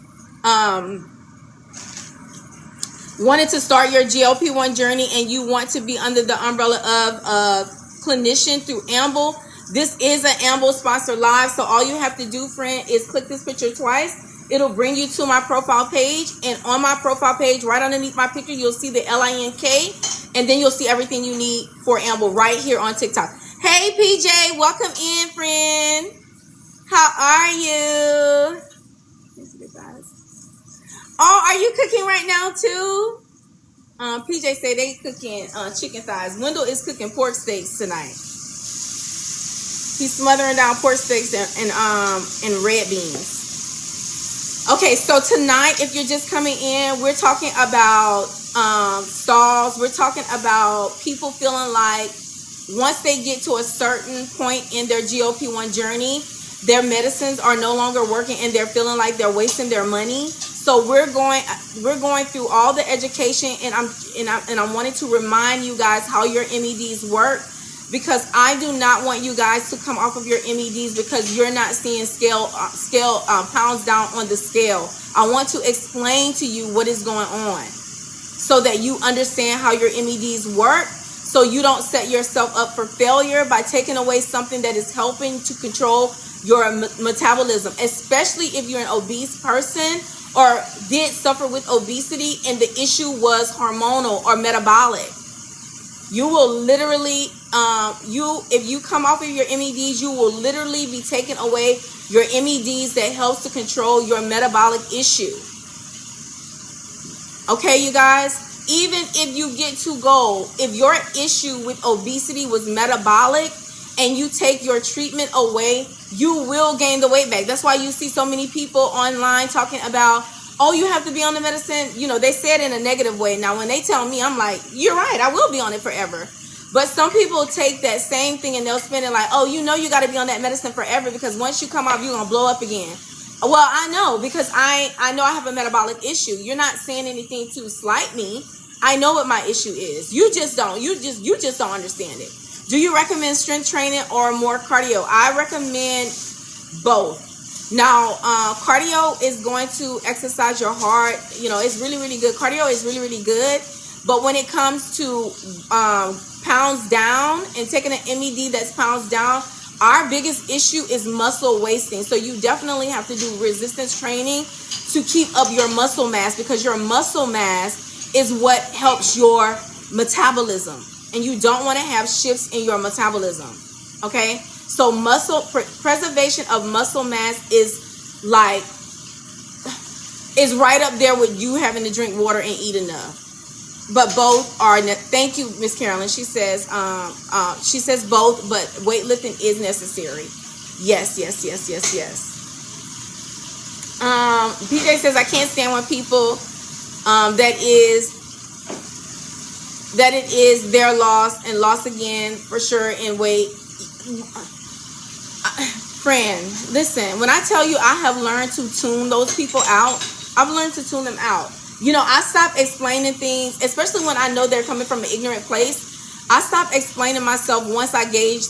Speaker 1: wanted to start your GLP-1 journey and you want to be under the umbrella of a clinician through Amble, this is an Amble sponsored live. So all you have to do, friend, is click this picture twice. It'll bring you to my profile page, and on my profile page, right underneath my picture, you'll see the LINK, and then you'll see everything you need for Amble right here on TikTok. Hey PJ, welcome in, friend. How are you? Oh, are you cooking right now too? PJ say they cooking chicken thighs. Wendell is cooking pork steaks tonight. He's smothering down pork steaks and red beans. Okay, so tonight, if you're just coming in, we're talking about stalls. We're talking about people feeling like once they get to a certain point in their GLP-1 journey, their medicines are no longer working and they're feeling like they're wasting their money. So we're going through all the education, and I'm wanting to remind you guys how your MEDs work, because I do not want you guys to come off of your MEDs because you're not seeing pounds down on the scale. I want to explain to you what is going on so that you understand how your MEDs work, so you don't set yourself up for failure by taking away something that is helping to control your metabolism, especially if you're an obese person or did suffer with obesity and the issue was hormonal or metabolic. You will literally, if you come off of your MEDs, you will literally be taking away your MEDs that helps to control your metabolic issue. Okay, you guys, even if you get to goal, if your issue with obesity was metabolic and you take your treatment away, you will gain the weight back. That's why you see so many people online talking about, oh, you have to be on the medicine. You know, they say it in a negative way. Now, when they tell me, I'm like, you're right, I will be on it forever. But some people take that same thing and they'll spin it like, oh, you know, you got to be on that medicine forever because once you come off, you're going to blow up again. Well, I know, because I know I have a metabolic issue. You're not saying anything to slight me. I know what my issue is. You just don't. You just don't understand it. Do you recommend strength training or more cardio? I recommend both. Now, cardio is going to exercise your heart. You know, it's really, really good. Cardio is really, really good. But when it comes to pounds down and taking an MED that's pounds down, our biggest issue is muscle wasting. So you definitely have to do resistance training to keep up your muscle mass, because your muscle mass is what helps your metabolism. And you don't want to have shifts in your metabolism. Okay? So preservation of muscle mass is right up there with you having to drink water and eat enough. But both are. Thank you, Miss Carolyn. She says both, but weightlifting is necessary. Yes. PJ says I can't stand when people that it is their loss and loss again for sure in weight. Friend, listen, when I tell you I have learned to tune those people out, I've learned to tune them out. You know, I stop explaining things, especially when I know they're coming from an ignorant place. I stop explaining myself once I gauge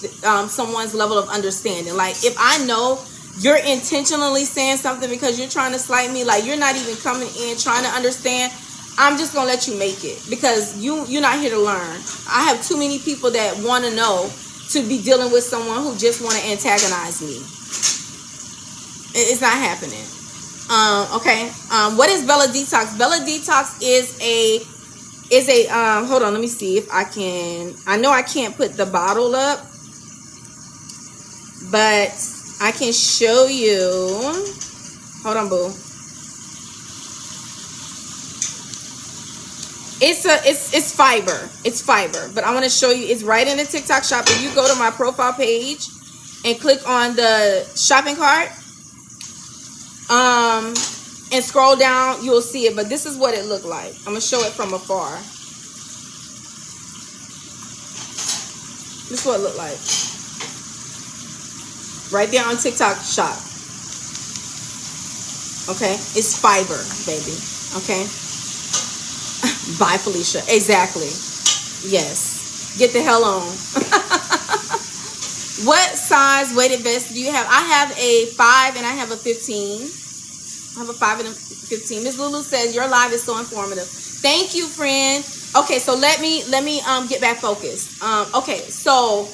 Speaker 1: someone's level of understanding. Like, if I know you're intentionally saying something because you're trying to slight me, like you're not even coming in trying to understand, I'm just going to let you make it, because you're not here to learn. I have too many people that want to know to be dealing with someone who just want to antagonize me. It's not happening. Okay. What is Bella Detox? Bella Detox is a hold on, let me see if I can. I know I can't put the bottle up, but I can show you. Hold on, boo. It's fiber. It's fiber, but I want to show you. It's right in the TikTok shop. If you go to my profile page and click on the shopping cart, and scroll down, you'll see it. But this is what it looked like. I'm gonna show it from afar. This is what it looked like. Right there on TikTok shop. Okay, it's fiber, baby. Okay. Bye, Felicia. Exactly. Yes. Get the hell on. What size weighted vest do you have? I have a 5 and I have a 15. I have a 5 and a 15. Miss Lulu says your live is so informative. Thank you, friend. Okay, so let me get back focused. Okay, so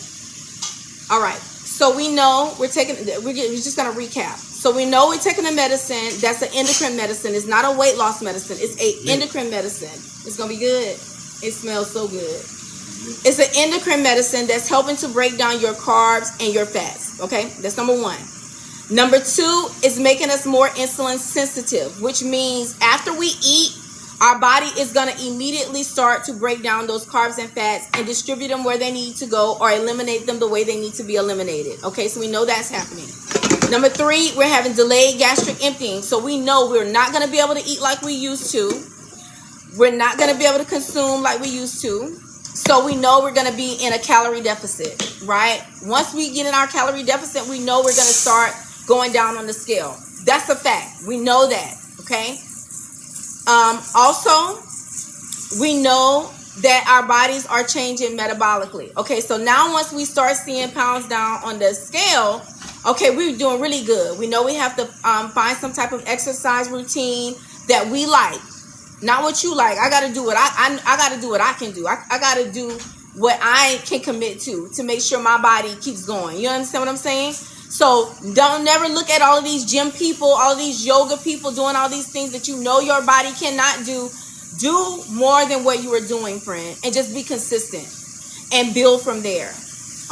Speaker 1: all right. So we know we're just gonna recap. So we know we're taking a medicine that's an endocrine medicine. It's not a weight loss medicine. It's a endocrine medicine. It's gonna be good. It smells so good. It's an endocrine medicine that's helping to break down your carbs and your fats. Okay, that's number 1. Number 2 is making us more insulin sensitive, which means after we eat, our body is going to immediately start to break down those carbs and fats and distribute them where they need to go or eliminate them the way they need to be eliminated. Okay, so we know that's happening. Number 3, we're having delayed gastric emptying. So we know we're not going to be able to eat like we used to. We're not going to be able to consume like we used to. So we know we're going to be in a calorie deficit, right? Once we get in our calorie deficit, we know we're going to start going down on the scale. That's a fact. We know that, okay? Also, we know that our bodies are changing metabolically. Okay, so now once we start seeing pounds down on the scale, okay, we're doing really good. We know we have to find some type of exercise routine that we like. Not what you like. I got to do what I got to do what I can do. I got to do what I can commit to make sure my body keeps going. You understand what I'm saying? So don't never look at all of these gym people, all of these yoga people doing all these things that you know your body cannot do. Do more than what you are doing, friend, and just be consistent and build from there.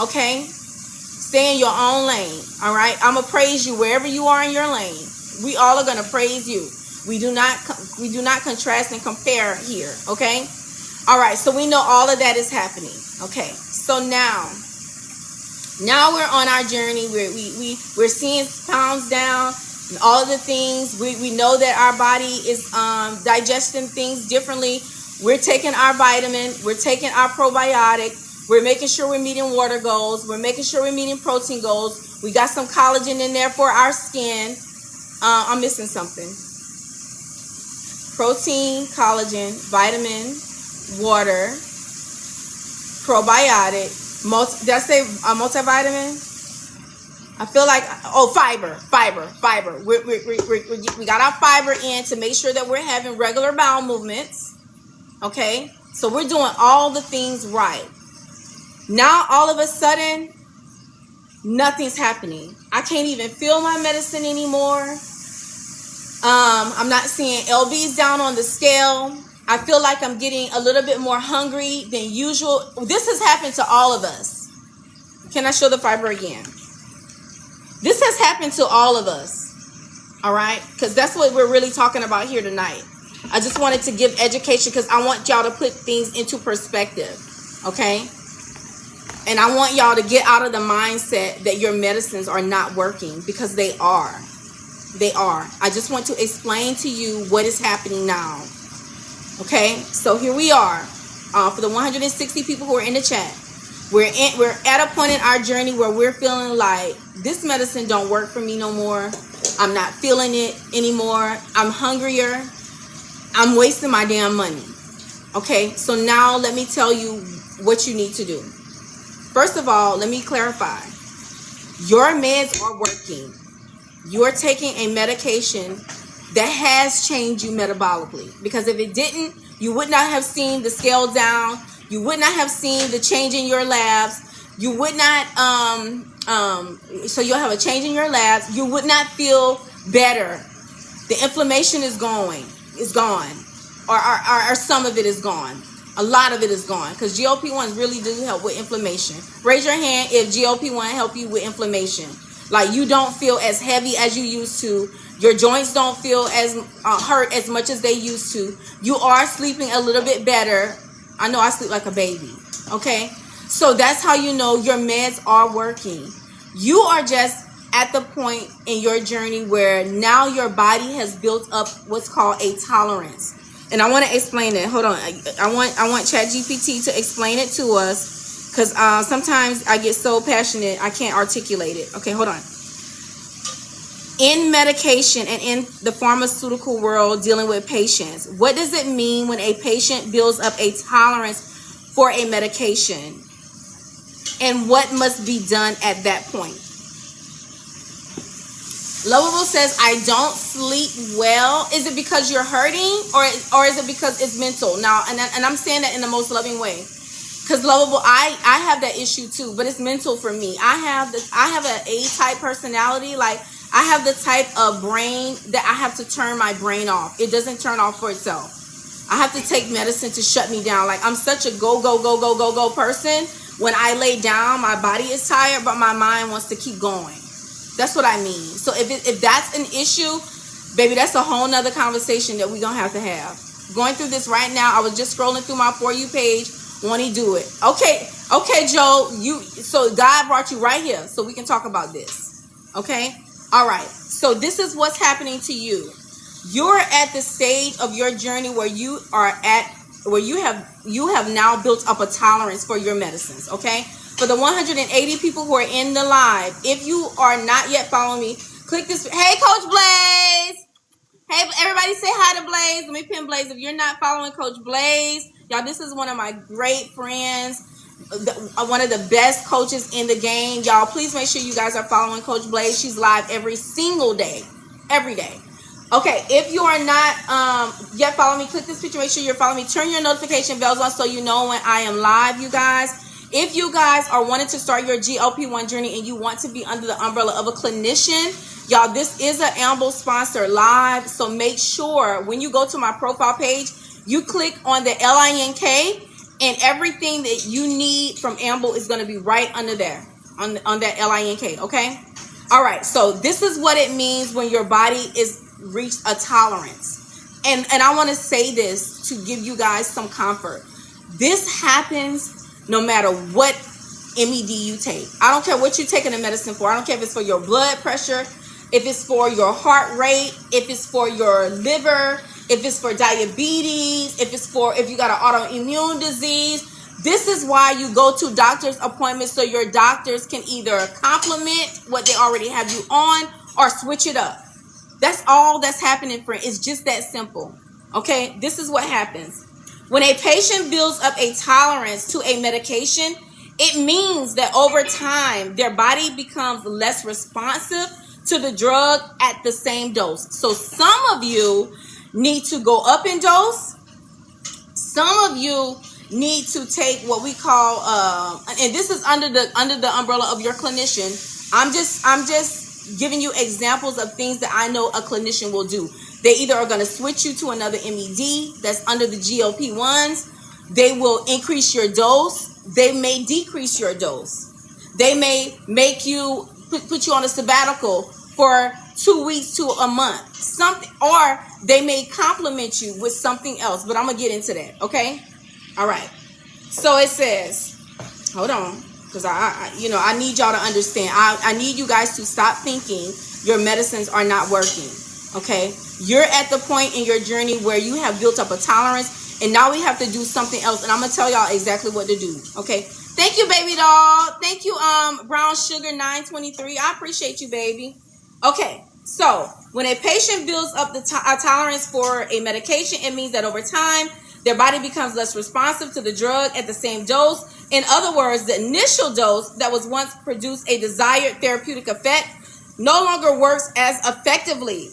Speaker 1: Okay? Stay in your own lane. All right? I'm going to praise you wherever you are in your lane. We all are going to praise you. We do not contrast and compare here, okay? All right, so we know all of that is happening. Okay, so now we're on our journey. We're seeing pounds down and all of the things. We know that our body is digesting things differently. We're taking our vitamin. We're taking our probiotic. We're making sure we're meeting water goals. We're making sure we're meeting protein goals. We got some collagen in there for our skin. I'm missing something. Protein, collagen, vitamin, water, probiotic. Did I say a multivitamin? I feel like, fiber. We got our fiber in to make sure that we're having regular bowel movements. Okay, so we're doing all the things right. Now all of a sudden, nothing's happening. I can't even feel my medicine anymore. I'm not seeing LBs down on the scale. I feel like I'm getting a little bit more hungry than usual. This has happened to all of us. Can I show the fiber again? This has happened to all of us. All right? Because that's what we're really talking about here tonight. I just wanted to give education because I want y'all to put things into perspective. Okay? And I want y'all to get out of the mindset that your medicines are not working, because they are. They are. I just want to explain to you what is happening now. Okay, so here we are. For the 160 people who are in the chat, we're at a point in our journey where we're feeling like this medicine don't work for me no more. I'm not feeling it anymore. I'm hungrier. I'm wasting my damn money. Okay, so now let me tell you what you need to do. First of all, let me clarify. Your meds are working. You're taking a medication that has changed you metabolically. Because if it didn't, you would not have seen the scale down. You would not have seen the change in your labs. You would not, so you'll have a change in your labs. You would not feel better. The inflammation is gone. Or some of it is gone. A lot of it is gone. Because GLP-1s really do help with inflammation. Raise your hand if GLP-1 help you with inflammation. Like you don't feel as heavy as you used to. Your joints don't feel as hurt as much as they used to. You are sleeping a little bit better. I know I sleep like a baby. Okay? So that's how you know your meds are working. You are just at the point in your journey where now your body has built up what's called a tolerance. And I want to explain it. Hold on. I want ChatGPT to explain it to us. Because sometimes I get so passionate, I can't articulate it. Okay, hold on. in medication and in the pharmaceutical world dealing with patients, what does it mean when a patient builds up a tolerance for a medication? And what must be done at that point? Lovable says, I don't sleep well. Is it because you're hurting, or is it because it's mental? Now, and I'm saying that in the most loving way. Because Lovable, I have that issue too, but it's mental for me. I have an A-type personality. Like, I have the type of brain that I have to turn my brain off. It doesn't turn off for itself. I have to take medicine to shut me down. Like, I'm such a go person. When I lay down, my body is tired, but my mind wants to keep going. That's what I mean. So if that's an issue, baby, that's a whole nother conversation that we're going to have. Going through this right now, I was just scrolling through my For You page. Won't he do it? Okay, Joe, so God brought you right here so we can talk about this. Okay? All right. So this is what's happening to you. You're at the stage of your journey where you have now built up a tolerance for your medicines, okay? For the 180 people who are in the live, if you are not yet following me, click this. Hey, Coach Blaze. Hey, everybody say hi to Blaze. Let me pin Blaze. If you're not following Coach Blaze, y'all, this is one of my great friends, one of the best coaches in the game. Y'all, please make sure you guys are following Coach Blaze. She's live every single day, every day. Okay, if you are not yet following me, click this picture. Make sure you're following me. Turn your notification bells on so you know when I am live, you guys. If you guys are wanting to start your GLP-1 journey and you want to be under the umbrella of a clinician, y'all, this is an Amble sponsored live. So make sure when you go to my profile page, you click on the LINK, and everything that you need from Amble is going to be right under there on that LINK. Okay. All right. So this is what it means when your body is reached a tolerance. And I want to say this to give you guys some comfort. This happens no matter what MED you take. I don't care what you're taking the medicine for. I don't care if it's for your blood pressure, if it's for your heart rate, if it's for your liver, if it's for diabetes, if you got an autoimmune disease. This is why you go to doctor's appointments, so your doctors can either complement what they already have you on or switch it up. That's all that's happening, friend. It's just that simple. Okay, this is what happens. When a patient builds up a tolerance to a medication, it means that over time, their body becomes less responsive to the drug at the same dose. So some of you need to go up in dose. Some of you need to take what we call, and this is under the umbrella of your clinician. I'm just giving you examples of things that I know a clinician will do. They either are going to switch you to another MED that's under the GLP-1s. They will increase your dose. They may decrease your dose. They may make you put you on a sabbatical for 2 weeks to a month, something, or they may complement you with something else. But I'm gonna get into that. Okay, all right. So it says, hold on, because I need y'all to understand. I need you guys to stop thinking your medicines are not working. Okay, you're at the point in your journey where you have built up a tolerance, and now we have to do something else. And I'm gonna tell y'all exactly what to do. Okay, thank you, baby doll. Thank you, Brown Sugar 923. I appreciate you, baby. Okay, so when a patient builds up a tolerance for a medication, it means that over time their body becomes less responsive to the drug at the same dose. In other words, the initial dose that was once produced a desired therapeutic effect no longer works as effectively,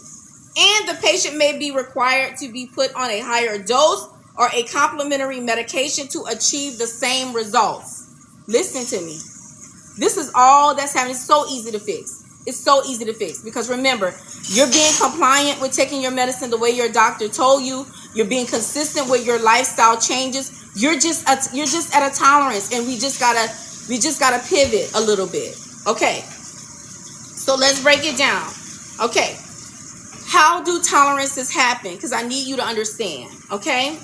Speaker 1: and the patient may be required to be put on a higher dose or a complementary medication to achieve the same results. Listen to me. This is all that's happening. It's so easy to fix. It's so easy to fix because remember, you're being compliant with taking your medicine the way your doctor told you. You're being consistent with your lifestyle changes. You're just at a tolerance, and we just gotta pivot a little bit. Okay. So let's break it down. Okay. How do tolerances happen? Because I need you to understand. Okay.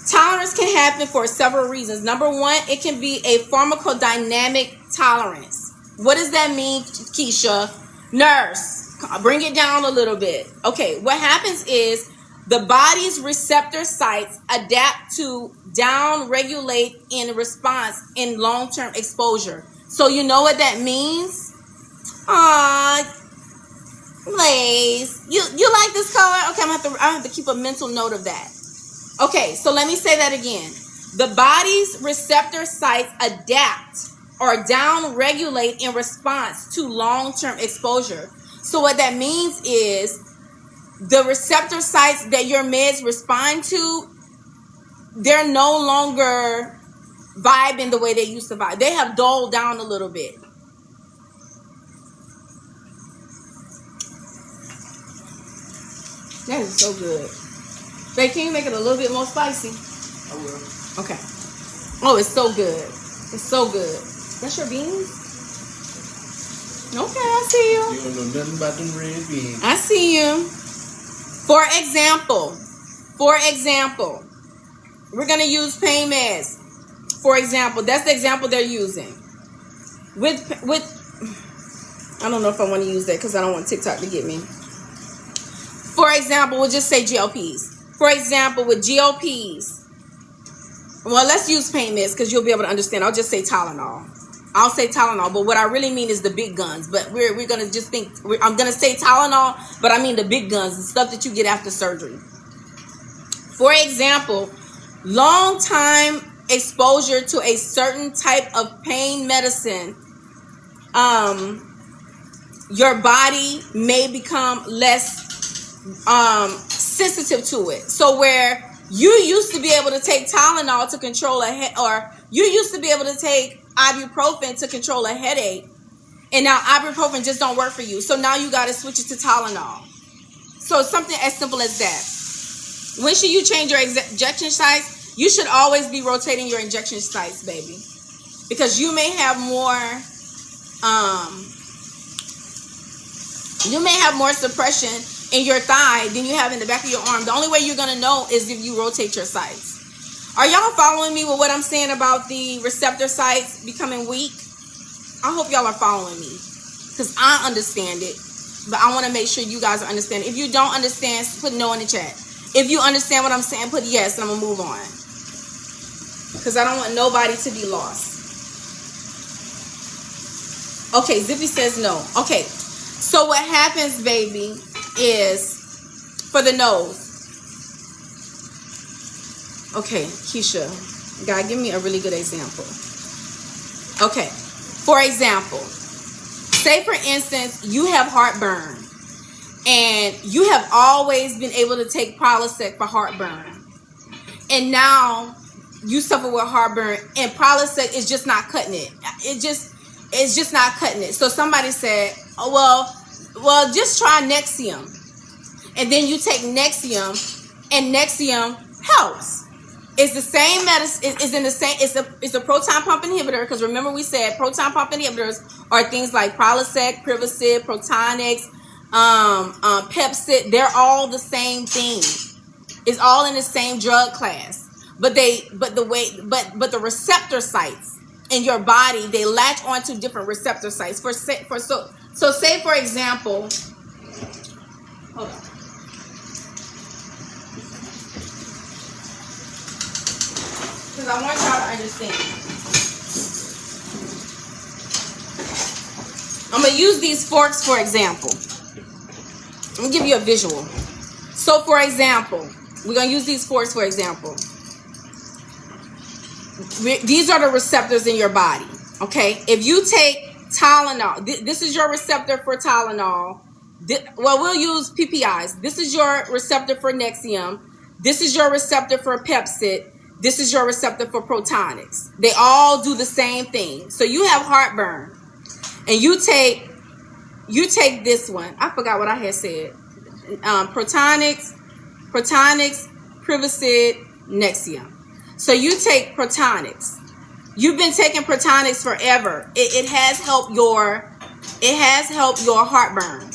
Speaker 1: Tolerance can happen for several reasons. Number one, it can be a pharmacodynamic tolerance. What does that mean, Keisha? Nurse, bring it down a little bit. Okay, what happens is the body's receptor sites adapt to down-regulate in response in long-term exposure. So you know what that means? Blaze, you like this color? Okay, I have to keep a mental note of that. Okay, so let me say that again. The body's receptor sites adapt or down-regulate in response to long-term exposure. So what that means is the receptor sites that your meds respond to, they're no longer vibing the way they used to vibe. They have dulled down a little bit. That is so good. Babe, can you make it a little bit more spicy?
Speaker 2: I will.
Speaker 1: Okay. Oh, it's so good. It's so good. That's your beans? Okay, I see you.
Speaker 2: You don't know nothing about them red beans.
Speaker 1: I see you. For example, we're going to use pain meds. For example, that's the example they're using. With I don't know if I want to use that because I don't want TikTok to get me. For example, we'll just say GLPs. For example, with GLPs, well, let's use pain meds because you'll be able to understand. I'll just say Tylenol. I'll say Tylenol, but what I really mean is the big guns. But we're going to just think, I'm going to say Tylenol, but I mean the big guns, the stuff that you get after surgery. For example, long time exposure to a certain type of pain medicine, your body may become less sensitive to it. So where you used to be able to take Tylenol to control a head, or you used to be able to take ibuprofen to control a headache, and now ibuprofen just don't work for you. So now you got to switch it to Tylenol. So something as simple as that. When should you change your injection sites? You should always be rotating your injection sites, baby, because you may have more suppression in your thigh than you have in the back of your arm. The only way you're going to know is if you rotate your sites. Are y'all following me with what I'm saying about the receptor sites becoming weak? I hope y'all are following me because I understand it, but I want to make sure you guys understand. If you don't understand, put no in the chat. If you understand what I'm saying, put yes, and I'm going to move on because I don't want nobody to be lost. Okay, Zippy says no. Okay, so what happens, baby, is for the nose. Okay, Keisha, God, give me a really good example. Okay, for example, say for instance, you have heartburn and you have always been able to take Prilosec for heartburn. And now you suffer with heartburn and Prilosec is just not cutting it. It's just not cutting it. So somebody said, oh, well, just try Nexium. And then you take Nexium and Nexium helps. It's the same medicine. It's a proton pump inhibitor because remember we said proton pump inhibitors are things like Prilosec, Prevacid, Protonix, Pepcid. They're all the same thing. It's all in the same drug class. But the receptor sites in your body, they latch onto different receptor sites. So say for example, hold on. Because I want y'all to understand. I'm going to use these forks for example. Let me give you a visual. So for example, we're going to use these forks for example. These are the receptors in your body. Okay. If you take Tylenol, this is your receptor for Tylenol. Well, we'll use PPIs. This is your receptor for Nexium. This is your receptor for Pepcid. This is your receptor for Protonix. They all do the same thing. So you have heartburn and you take this one. I forgot what I had said. Protonix, Prevacid, Nexium. So you take Protonix. You've been taking Protonix forever. It has helped your heartburn.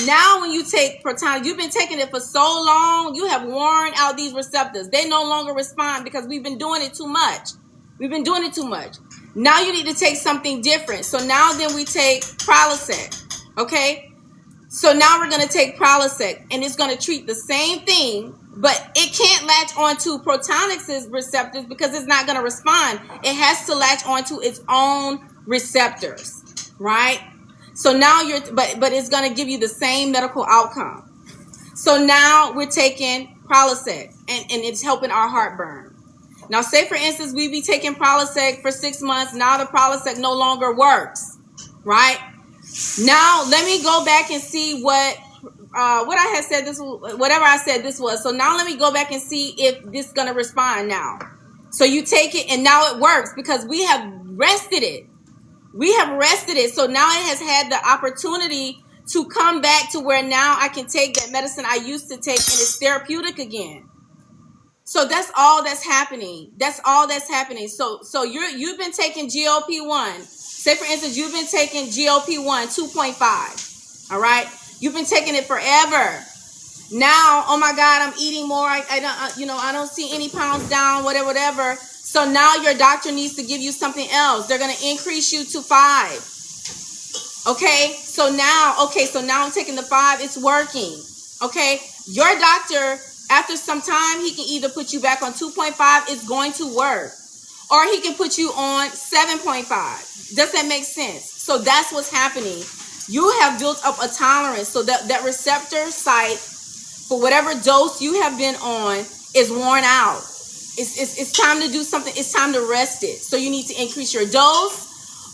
Speaker 1: Now when you take Protonix, you've been taking it for so long, you have worn out these receptors. They no longer respond because we've been doing it too much. Now you need to take something different. So now then we take Prilosec. Okay? So now we're going to take Prilosec and it's going to treat the same thing, but it can't latch onto Protonix's receptors because it's not going to respond. It has to latch onto its own receptors, right? So now but it's going to give you the same medical outcome. So now we're taking Prilosec, and it's helping our heartburn. Now, say for instance, we be taking Prilosec for 6 months. Now the Prilosec no longer works, right? Now let me go back and see what I had said whatever I said this was. So now let me go back and see if this is gonna respond now. So you take it, and now it works because we have rested it. We have rested it. So now it has had the opportunity to come back to where now I can take that medicine I used to take, and it's therapeutic again. So that's all that's happening. That's all that's happening. So you've been taking GLP-1. Say for instance, you've been taking GLP-1 2.5. All right, you've been taking it forever. Now, oh my God, I'm eating more. I don't see any pounds down. Whatever. So now your doctor needs to give you something else. They're gonna increase you to 5. Okay. So now I'm taking the 5. It's working. Okay. Your doctor, after some time, he can either put you back on 2.5. It's going to work. Or he can put you on 7.5. Does that make sense? So that's what's happening. You have built up a tolerance. So that receptor site for whatever dose you have been on is worn out. It's time to do something. It's time to rest it. So you need to increase your dose,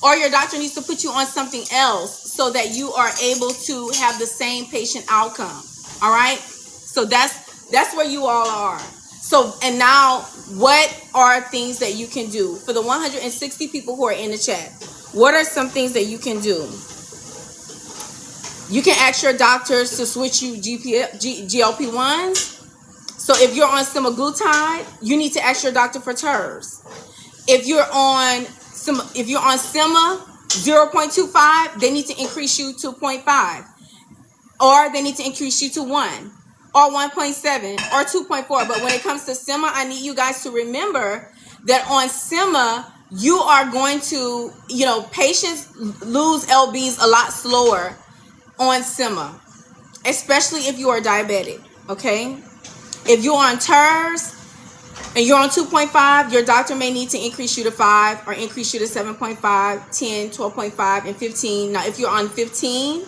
Speaker 1: or your doctor needs to put you on something else so that you are able to have the same patient outcome. All right? So that's where you all are. So, and now, what are things that you can do? For the 160 people who are in the chat, what are some things that you can do? You can ask your doctors to switch you GLP-1s. So if you're on semaglutide, you need to ask your doctor for TIRZ. If you're on Sema 0.25, they need to increase you to 0.5. Or they need to increase you to 1. Or 1.7 or 2.4. But when it comes to Sema, I need you guys to remember that on Sema, you are going to, patients lose LBs a lot slower on Sema, especially if you are diabetic, okay? If you're on TIRZ and you're on 2.5, your doctor may need to increase you to 5 or increase you to 7.5, 10, 12.5, and 15. Now, if you're on 15,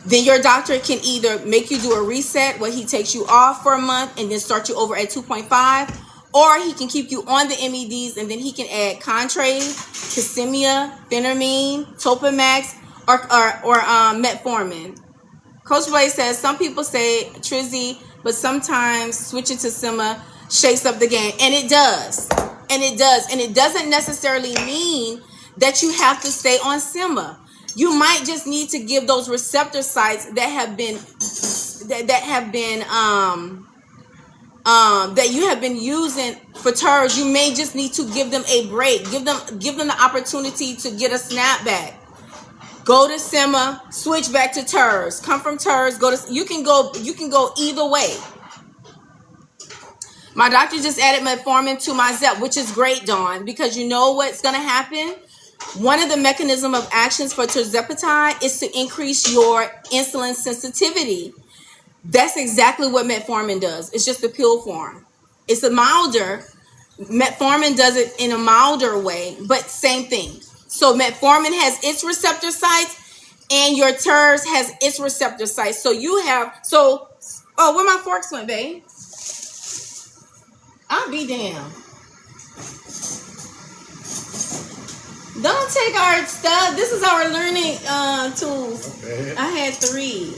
Speaker 1: then your doctor can either make you do a reset where he takes you off for a month and then start you over at 2.5, or he can keep you on the MEDs and then he can add Contrave, Kisimia, Phentermine, Topamax, or Metformin. Coach Blaze says, some people say Trizzy, but sometimes switching to Sema shakes up the game. And it does. And it does. And it doesn't necessarily mean that you have to stay on Sema. You might just need to give those receptor sites that you have been using for TIRZ. You may just need to give them a break. Give them the opportunity to get a snapback. Go to Sema, switch back to TIRZ. Come from TIRZ, you can go either way. My doctor just added metformin to my Zep, which is great, Dawn, because you know what's going to happen? One of the mechanism of actions for tirzepatide is to increase your insulin sensitivity. That's exactly what metformin does. It's just a pill form. It's a milder. Metformin does it in a milder way, but same thing. So metformin has its receptor sites and your TIRZ has its receptor sites. So you have, where my forks went, babe? I'll be damned. Don't take our stuff. This is our learning tools. Okay. I had 3.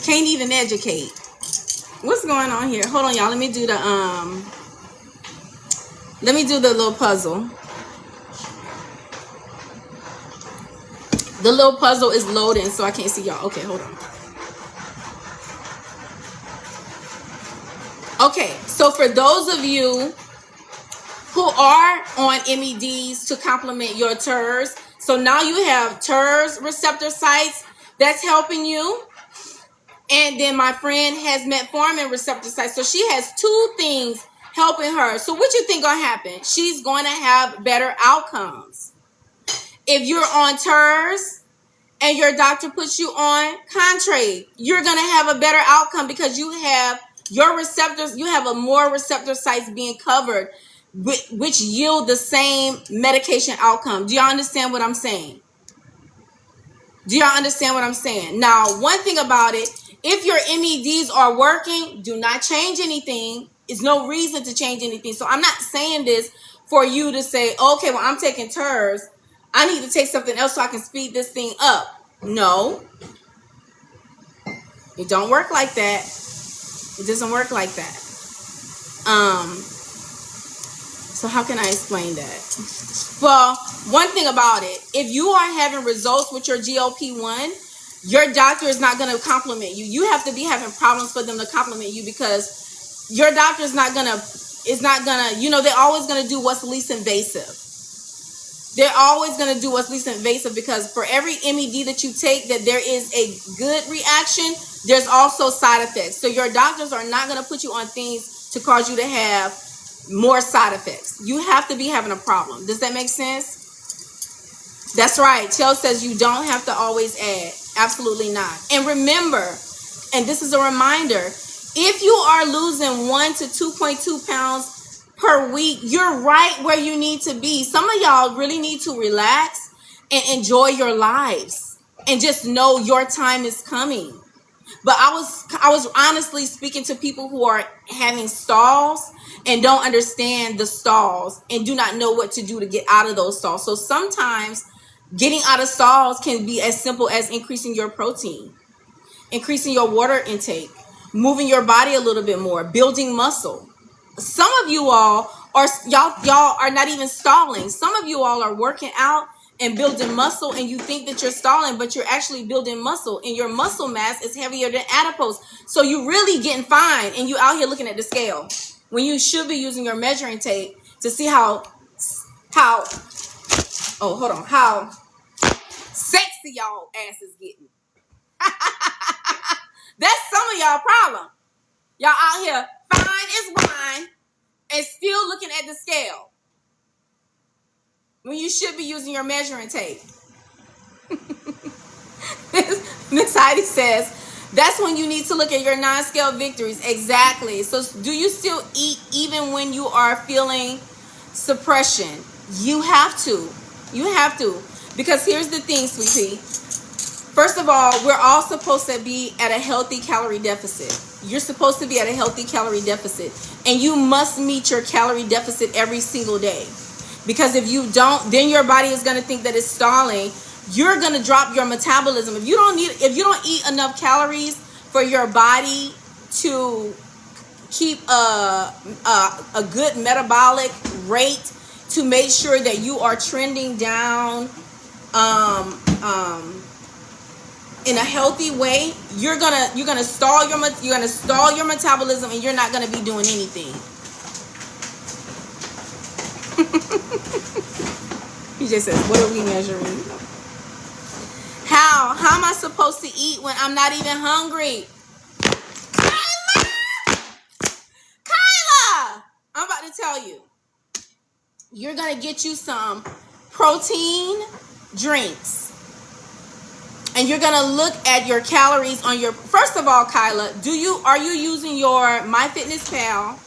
Speaker 1: Can't even educate. What's going on here? Hold on, y'all. Let me do the little puzzle. The little puzzle is loading, so I can't see y'all. Okay, hold on. Okay, so for those of you who are on MEDs to complement your TIRZ, so now you have TIRZ receptor sites that's helping you. And then my friend has metformin receptor sites. So she has 2 things helping her. So what you think gonna happen? She's going to have better outcomes. If you're on TIRZ and your doctor puts you on Contrave, you're going to have a better outcome because you have your receptors, you have a more receptor sites being covered, which yield the same medication outcome. Do y'all understand what I'm saying? Do y'all understand what I'm saying? Now, one thing about it, if your MEDs are working, do not change anything. There's no reason to change anything. So I'm not saying this for you to say, okay, well, I'm taking TIRZ. I need to take something else so I can speed this thing up. No. It don't work like that. It doesn't work like that. So how can I explain that? Well, one thing about it, if you are having results with your GLP-1, your doctor is not going to compliment you. You have to be having problems for them to compliment you, because your doctor is not going to, you know, they're always going to do what's least invasive. They're always going to do what's least invasive, because for every MED that you take that there is a good reaction, there's also side effects. So your doctors are not going to put you on things to cause you to have more side effects. You have to be having a problem. Does that make sense? That's right. Chell says you don't have to always add. Absolutely not. And remember, and this is a reminder, if you are losing 1 to 2.2 pounds per week, you're right where you need to be. Some of y'all really need to relax and enjoy your lives and just know your time is coming. But I was honestly speaking to people who are having stalls and don't understand the stalls and do not know what to do to get out of those stalls. So sometimes getting out of stalls can be as simple as increasing your protein, increasing your water intake, moving your body a little bit more, building muscle. Some of you all are, y'all are not even stalling. Some of you all are working out and building muscle, and you think that you're stalling, but you're actually building muscle, and your muscle mass is heavier than adipose. So you're really getting fine, and you out here looking at the scale when you should be using your measuring tape to see how sexy y'all ass is getting. That's some of y'all problem. Y'all out here fine as wine and still looking at the scale when you should be using your measuring tape. Miss Heidi says, that's when you need to look at your non-scale victories. Exactly. So do you still eat even when you are feeling suppression? You have to. You have to. Because here's the thing, sweetie. First of all, we're all supposed to be at a healthy calorie deficit. You're supposed to be at a healthy calorie deficit. And you must meet your calorie deficit every single day. Because if you don't, then your body is going to think that it's stalling. You're going to drop your metabolism. If you don't eat enough calories for your body to keep a good metabolic rate, to make sure that you are trending down in a healthy way, you're gonna stall your metabolism, and you're not gonna be doing anything. He just says, what are we measuring? How am I supposed to eat when I'm not even hungry? Kyla! I'm about to tell you. You're going to get you some protein drinks. And you're going to look at your calories on your... First of all, Kyla, are you using your MyFitnessPal?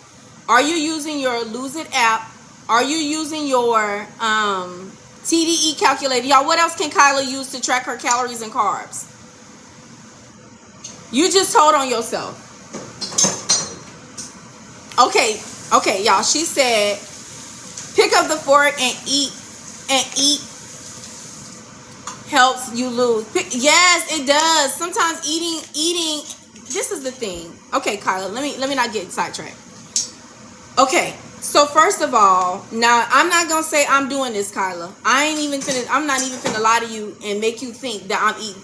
Speaker 1: Are you using your Lose It app? Are you using your TDE calculator? Y'all, what else can Kyla use to track her calories and carbs? You just told on yourself. Okay, y'all. She said, pick up the fork and eat helps you lose. Yes, it does. Sometimes eating. This is the thing. Okay, Kyla, let me not get sidetracked. Okay. So first of all, now I'm not gonna say I'm doing this, Kyla. I'm not even finna lie to you and make you think that I'm eating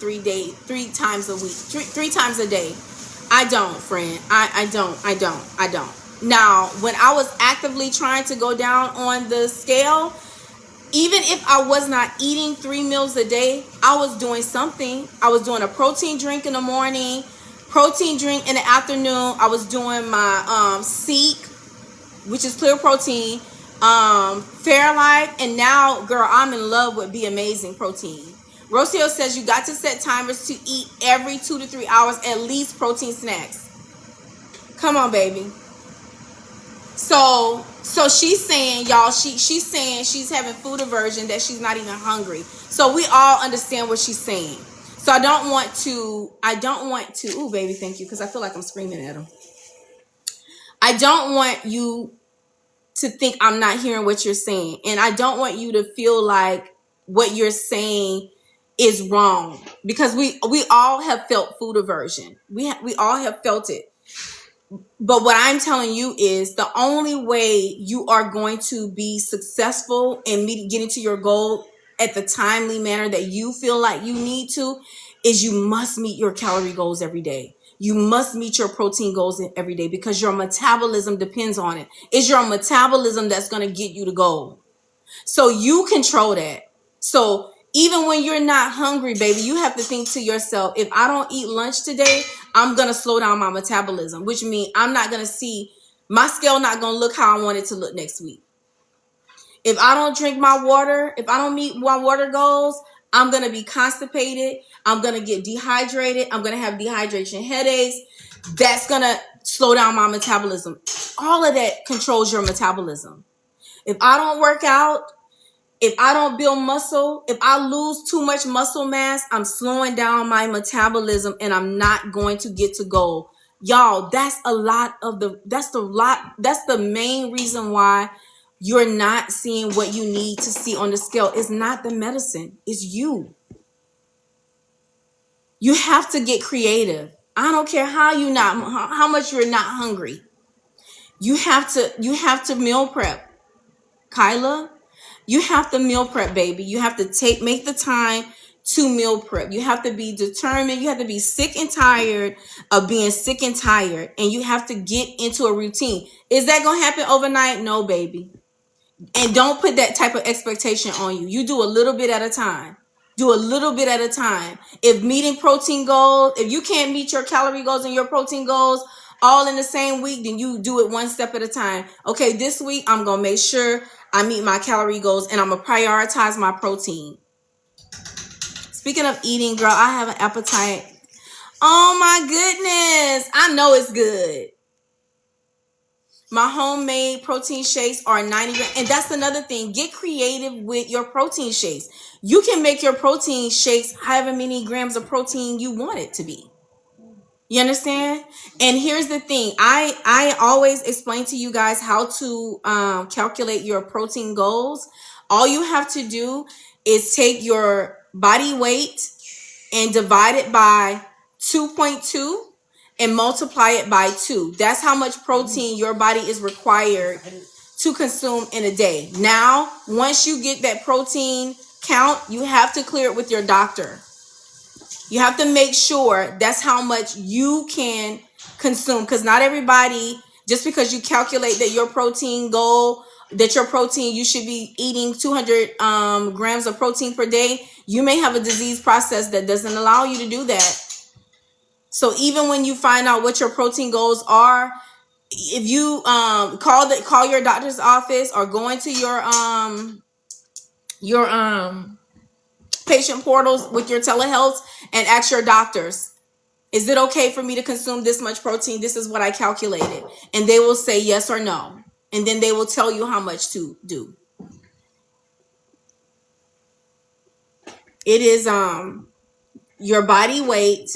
Speaker 1: 3 times a week, three times a day. I don't, friend. I don't. Now, when I was actively trying to go down on the scale, even if I was not eating 3 meals a day, I was doing something. I was doing a protein drink in the morning, protein drink in the afternoon. I was doing my SEEQ, which is clear protein, Fairlife, and now, girl, I'm in love with Be Amazing protein. Rocio says you got to set timers to eat every 2 to 3 hours, at least protein snacks. Come on, baby. So she's saying, y'all, she's saying she's having food aversion, that she's not even hungry. So we all understand what she's saying. So I don't want to, ooh, baby, thank you, because I feel like I'm screaming at him. I don't want you to think I'm not hearing what you're saying. And I don't want you to feel like what you're saying is wrong, because we all have felt food aversion. We all have felt it. But what I'm telling you is the only way you are going to be successful in getting to your goal at the timely manner that you feel like you need to is you must meet your calorie goals every day. You must meet your protein goals every day, because your metabolism depends on it. It's your metabolism that's going to get you the goal. So you control that. So even when you're not hungry, baby, you have to think to yourself, if I don't eat lunch today, I'm going to slow down my metabolism, which means I'm not going to see my scale, not going to look how I want it to look next week. If I don't drink my water, if I don't meet my water goals, I'm going to be constipated. I'm going to get dehydrated. I'm going to have dehydration headaches. That's going to slow down my metabolism. All of that controls your metabolism. If I don't work out, if I don't build muscle, if I lose too much muscle mass, I'm slowing down my metabolism and I'm not going to get to goal. Y'all, that's the main reason why you're not seeing what you need to see on the scale. It's not the medicine, it's you. You have to get creative. I don't care how much you're not hungry. You have to meal prep. Kyla, you have to meal prep, baby. You have to make the time to meal prep. You have to be determined. You have to be sick and tired of being sick and tired. And you have to get into a routine. Is that going to happen overnight? No, baby. And don't put that type of expectation on you. You do a little bit at a time. Do a little bit at a time. If meeting protein goals, if you can't meet your calorie goals and your protein goals all in the same week, then you do it one step at a time. Okay, this week I'm going to make sure I meet my calorie goals and I'm going to prioritize my protein. Speaking of eating, girl, I have an appetite. Oh my goodness. I know it's good. My homemade protein shakes are 90 grams. And that's another thing. Get creative with your protein shakes. You can make your protein shakes however many grams of protein you want it to be. You understand? And here's the thing. I always explain to you guys how to calculate your protein goals. All you have to do is take your body weight and divide it by 2.2 and multiply it by 2. That's how much protein your body is required to consume in a day. Now, once you get that protein count, you have to clear it with your doctor. You have to make sure that's how much you can consume, because not everybody, just because you calculate that your protein goal, that your protein, you should be eating 200 grams of protein per day, you may have a disease process that doesn't allow you to do that. So even when you find out what your protein goals are, if you call your doctor's office or go into your patient portals with your telehealth and ask your doctors, is it okay for me to consume this much protein? This is what I calculated. And they will say yes or no. And then they will tell you how much to do. It is your body weight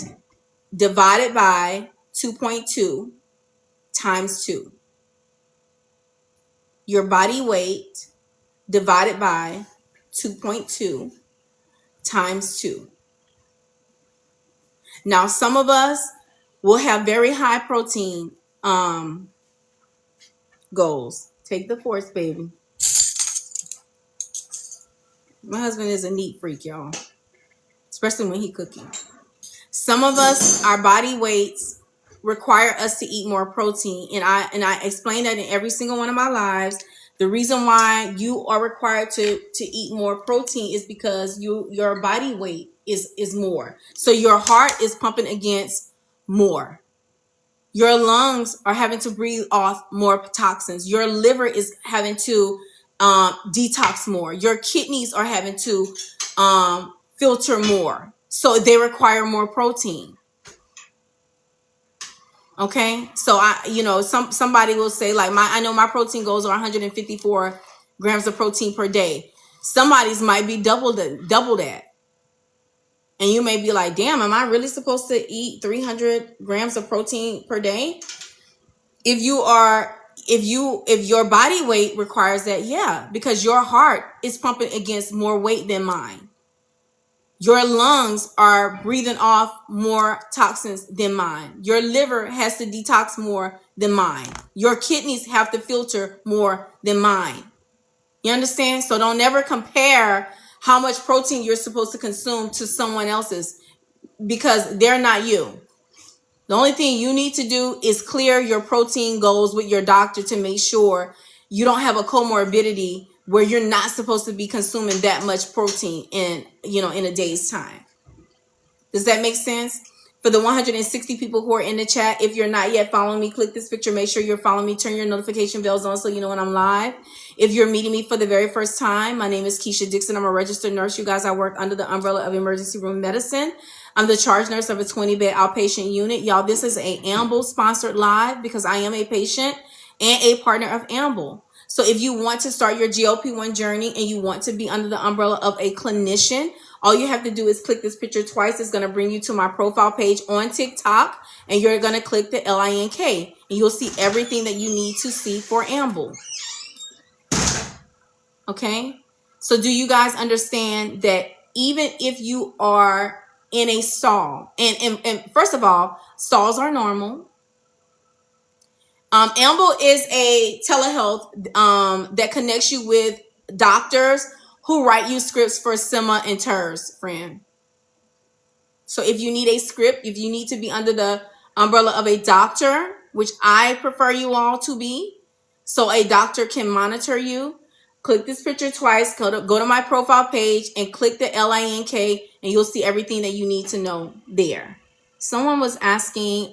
Speaker 1: divided by 2.2 times 2. Your body weight divided by 2.2 times 2. Now, some of us will have very high protein goals. Take the force, baby. My husband is a neat freak, y'all. Especially when he cooking. Some of us, our body weights require us to eat more protein. And I explain that in every single one of my lives. The reason why you are required to eat more protein is because your body weight is more. So your heart is pumping against more. Your lungs are having to breathe off more toxins. Your liver is having to detox more. Your kidneys are having to filter more. So they require more protein. Okay, so somebody will say like I know my protein goals are 154 grams of protein per day. Somebody's might be double that. And you may be like, damn, am I really supposed to eat 300 grams of protein per day? If your body weight requires that, yeah, because your heart is pumping against more weight than mine. Your lungs are breathing off more toxins than mine. Your liver has to detox more than mine. Your kidneys have to filter more than mine. You understand? So don't ever compare how much protein you're supposed to consume to someone else's, because they're not you. The only thing you need to do is clear your protein goals with your doctor to make sure you don't have a comorbidity where you're not supposed to be consuming that much protein in a day's time. Does that make sense? For the 160 people who are in the chat, if you're not yet following me, click this picture. Make sure you're following me. Turn your notification bells on so you know when I'm live. If you're meeting me for the very first time, my name is KEASHA Dixon. I'm a registered nurse. You guys, I work under the umbrella of emergency room medicine. I'm the charge nurse of a 20-bed outpatient unit. Y'all, this is a Amble sponsored live because I am a patient and a partner of Amble. So if you want to start your GLP-1 journey and you want to be under the umbrella of a clinician, all you have to do is click this picture twice. It's going to bring you to my profile page on TikTok, and you're going to click the LINK, and you'll see everything that you need to see for Amble. Okay? So do you guys understand that even if you are in a stall, and first of all, stalls are normal. Amble is a telehealth that connects you with doctors who write you scripts for SEMA and TIRZ, friend. So if you need a script, if you need to be under the umbrella of a doctor, which I prefer you all to be, so a doctor can monitor you, click this picture twice, go to my profile page and click the LINK, and you'll see everything that you need to know there. Someone was asking,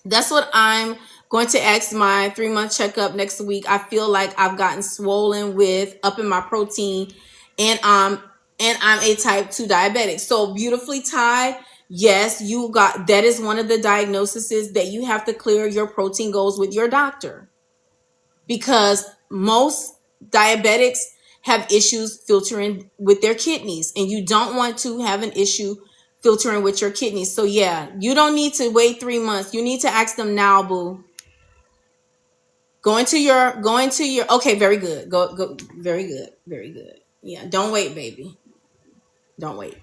Speaker 1: that's what I'm going to ask my 3-month checkup next week. I feel like I've gotten swollen with upping my protein, and I'm a type 2 diabetic. So beautifully tied. Yes, that is one of the diagnoses that you have to clear your protein goals with your doctor, because most diabetics have issues filtering with their kidneys, and you don't want to have an issue filtering with your kidneys. So yeah, you don't need to wait 3 months. You need to ask them now, boo. Going to your okay, very good. Go very good. Yeah, don't wait, baby. Don't wait.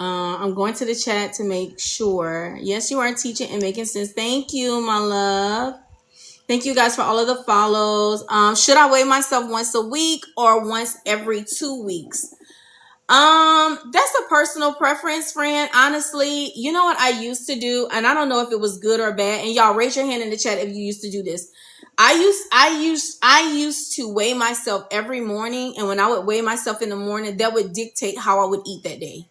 Speaker 1: I'm going to the chat to make sure. Yes, you are teaching and making sense. Thank you, my love. Thank you guys for all of the follows. Should I weigh myself once a week or once every 2 weeks? That's a personal preference, friend. Honestly, you know what I used to do, and I don't know if it was good or bad. And y'all raise your hand in the chat if you used to do this. I used to weigh myself every morning, and when I would weigh myself in the morning, that would dictate how I would eat that day.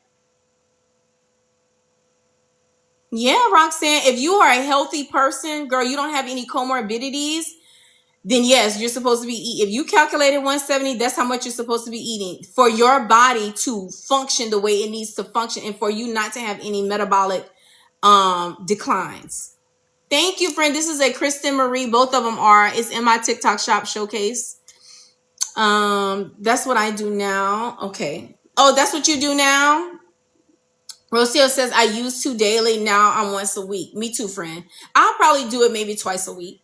Speaker 1: Yeah, Roxanne, if you are a healthy person, girl, you don't have any comorbidities, then yes, you're supposed to be eating. If you calculated 170, that's how much you're supposed to be eating for your body to function the way it needs to function, and for you not to have any metabolic declines. Thank you, friend. This is a Kristen Marie. Both of them are. It's in my TikTok shop showcase. That's what I do now. Okay. Oh, that's what you do now? Rocio says, I used to daily. Now I'm once a week. Me too, friend. I'll probably do it maybe twice a week.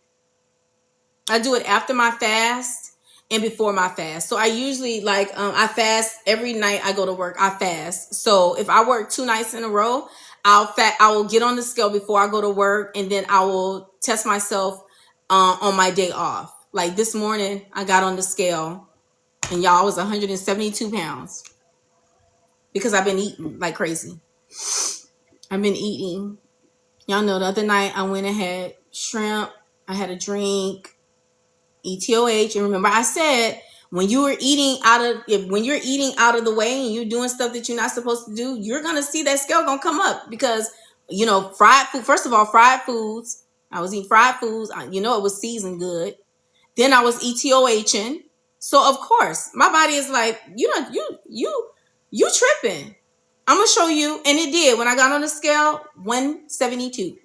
Speaker 1: I do it after my fast and before my fast. So I usually I fast every night I go to work. I fast. So if I work 2 nights in a row, I will get on the scale before I go to work, and then I will test myself on my day off. Like this morning, I got on the scale, and y'all, I was 172 pounds because I've been eating like crazy. I've been eating. Y'all know the other night I went and had shrimp. I had a drink. ETOH. And remember I said, when you're eating out of the way and you're doing stuff that you're not supposed to do, you're going to see that scale going to come up, because, fried food, first of all, fried foods. I was eating fried foods. It was seasoned good. Then I was ETOHing. So of course my body is like, you tripping. I'm going to show you. And it did. When I got on the scale, 172.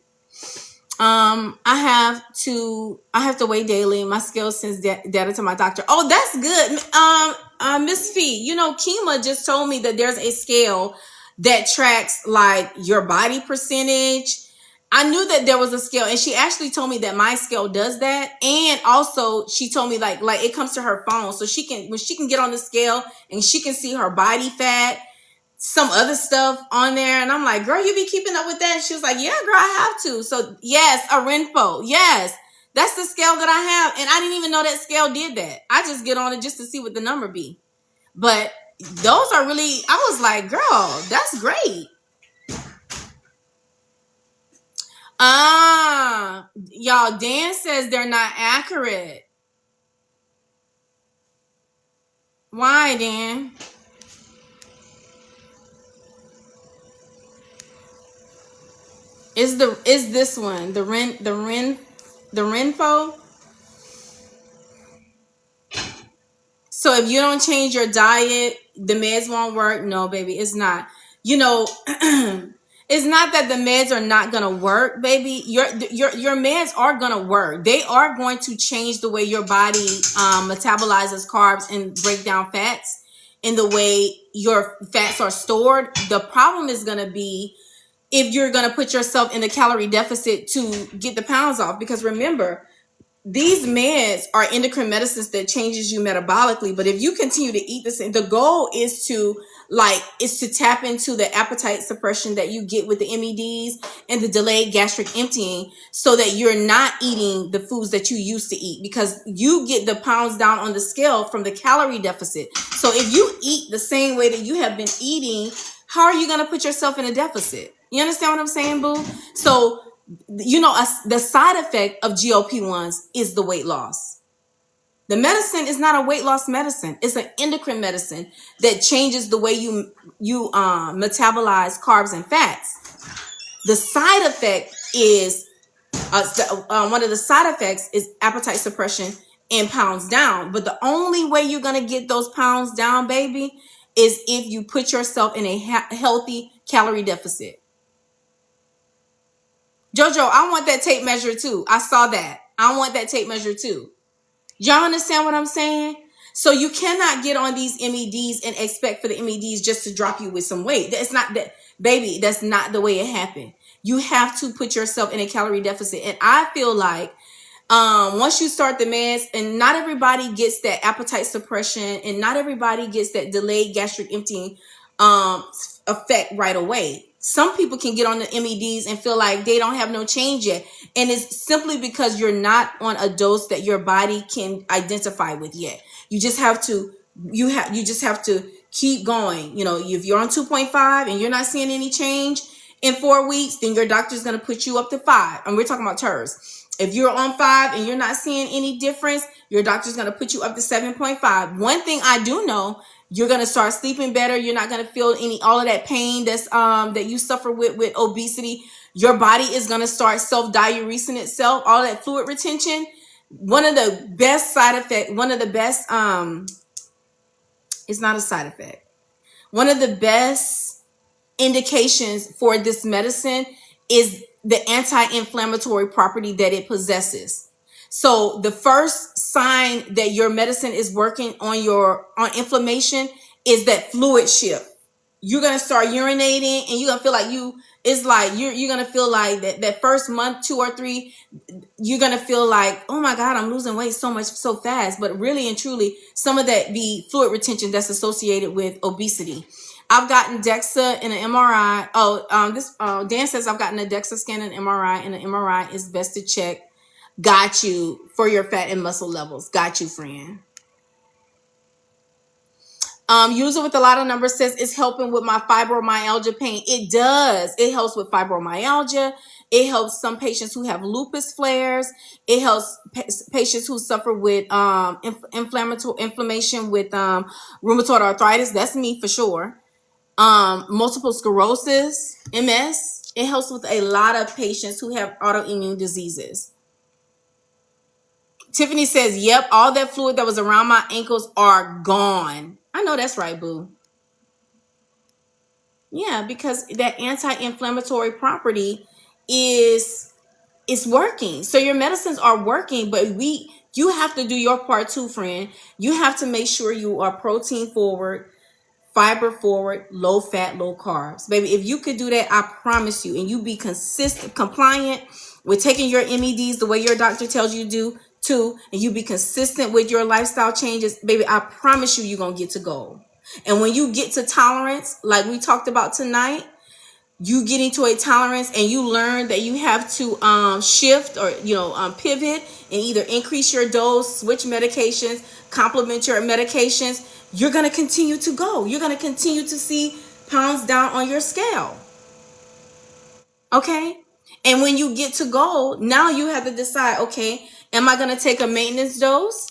Speaker 1: I have to weigh daily. My scale sends data to my doctor. Oh, that's good. Miss Fee, you know, Kima just told me that there's a scale that tracks like your body percentage. I knew that there was a scale, and she actually told me that my scale does that. And also she told me like it comes to her phone, so she can get on the scale and she can see her body fat, some other stuff on there. And I'm like, girl, you be keeping up with that? And she was like, yeah, girl, I have to. So yes, a Renfo. Yes, that's the scale that I have. And I didn't even know that scale did that. I just get on it just to see what the number be. But those are really, I was like, girl, that's great. Y'all, Dan says they're not accurate. Why, Dan? Is this one the Renfo? So if you don't change your diet, the meds won't work. No, baby, it's not. You know, it's not that the meds are not gonna work, baby. Your meds are gonna work. They are going to change the way your body metabolizes carbs and break down fats, in the way your fats are stored. The problem is gonna be if you're gonna put yourself in a calorie deficit to get the pounds off. Because remember, these meds are endocrine medicines that changes you metabolically. But if you continue to eat this, the goal is to tap into the appetite suppression that you get with the MEDs and the delayed gastric emptying, so that you're not eating the foods that you used to eat, because you get the pounds down on the scale from the calorie deficit. So if you eat the same way that you have been eating, how are you going to put yourself in a deficit? You understand what I'm saying, boo? So, you know, the side effect of GLP-1s is the weight loss. The medicine is not a weight loss medicine. It's an endocrine medicine that changes the way you metabolize carbs and fats. The side effect is one of the side effects is appetite suppression and pounds down. But the only way you're gonna get those pounds down, baby, is if you put yourself in a healthy calorie deficit. Jojo, I want that tape measure too. I saw that. I want that tape measure too. Y'all understand what I'm saying? So you cannot get on these MEDs and expect for the MEDs just to drop you with some weight. That's not that, baby. That's not the way it happened. You have to put yourself in a calorie deficit. And I feel like once you start the meds, and not everybody gets that appetite suppression, and not everybody gets that delayed gastric emptying effect right away. Some people can get on the MEDs and feel like they don't have no change yet. And it's simply because you're not on a dose that your body can identify with yet. You just have to, you just have to keep going. You know, if you're on 2.5 and you're not seeing any change in 4 weeks, then your doctor's going to put you up to 5. And we're talking about TIRZ. If you're on 5 and you're not seeing any difference, your doctor's going to put you up to 7.5. One thing I do know, you're going to start sleeping better. You're not going to feel all of that pain that's that you suffer with obesity. Your body is going to start self-diuresing itself, all that fluid retention. One of the best side effects, it's not a side effect. One of the best indications for this medicine is the anti-inflammatory property that it possesses. So the first sign that your medicine is working on inflammation is that fluid shift. You're going to start urinating, and you're going to feel like you're going to feel like that first month, 2 or 3, you're going to feel like, oh my God, I'm losing weight so fast. But really and truly, some of that be fluid retention that's associated with obesity. I've gotten DEXA and an MRI. Dan says I've gotten a DEXA scan and MRI, and an MRI is best to check. Got you, for your fat and muscle levels. Got you, friend. User with a lot of numbers says it's helping with my fibromyalgia pain. It does. It helps with fibromyalgia. It helps some patients who have lupus flares. It helps patients who suffer with inflammation with rheumatoid arthritis. That's me for sure. Multiple sclerosis, MS. It helps with a lot of patients who have autoimmune diseases. Tiffany says, yep, all that fluid that was around my ankles are gone. I know that's right, boo. Yeah, because that anti-inflammatory property is it's working. So your medicines are working, but you have to do your part too, friend. You have to make sure you are protein forward, fiber forward, low fat, low carbs. Baby, if you could do that, I promise you, and you be consistent, compliant with taking your MEDs the way your doctor tells you to do too, and you be consistent with your lifestyle changes, baby, I promise you, you're going to get to goal. And when you get to tolerance, like we talked about tonight, you get into a tolerance and you learn that you have to shift or pivot and either increase your dose, switch medications, complement your medications, you're going to continue to go. You're going to continue to see pounds down on your scale. Okay? And when you get to goal, now you have to decide, okay, am I going to take a maintenance dose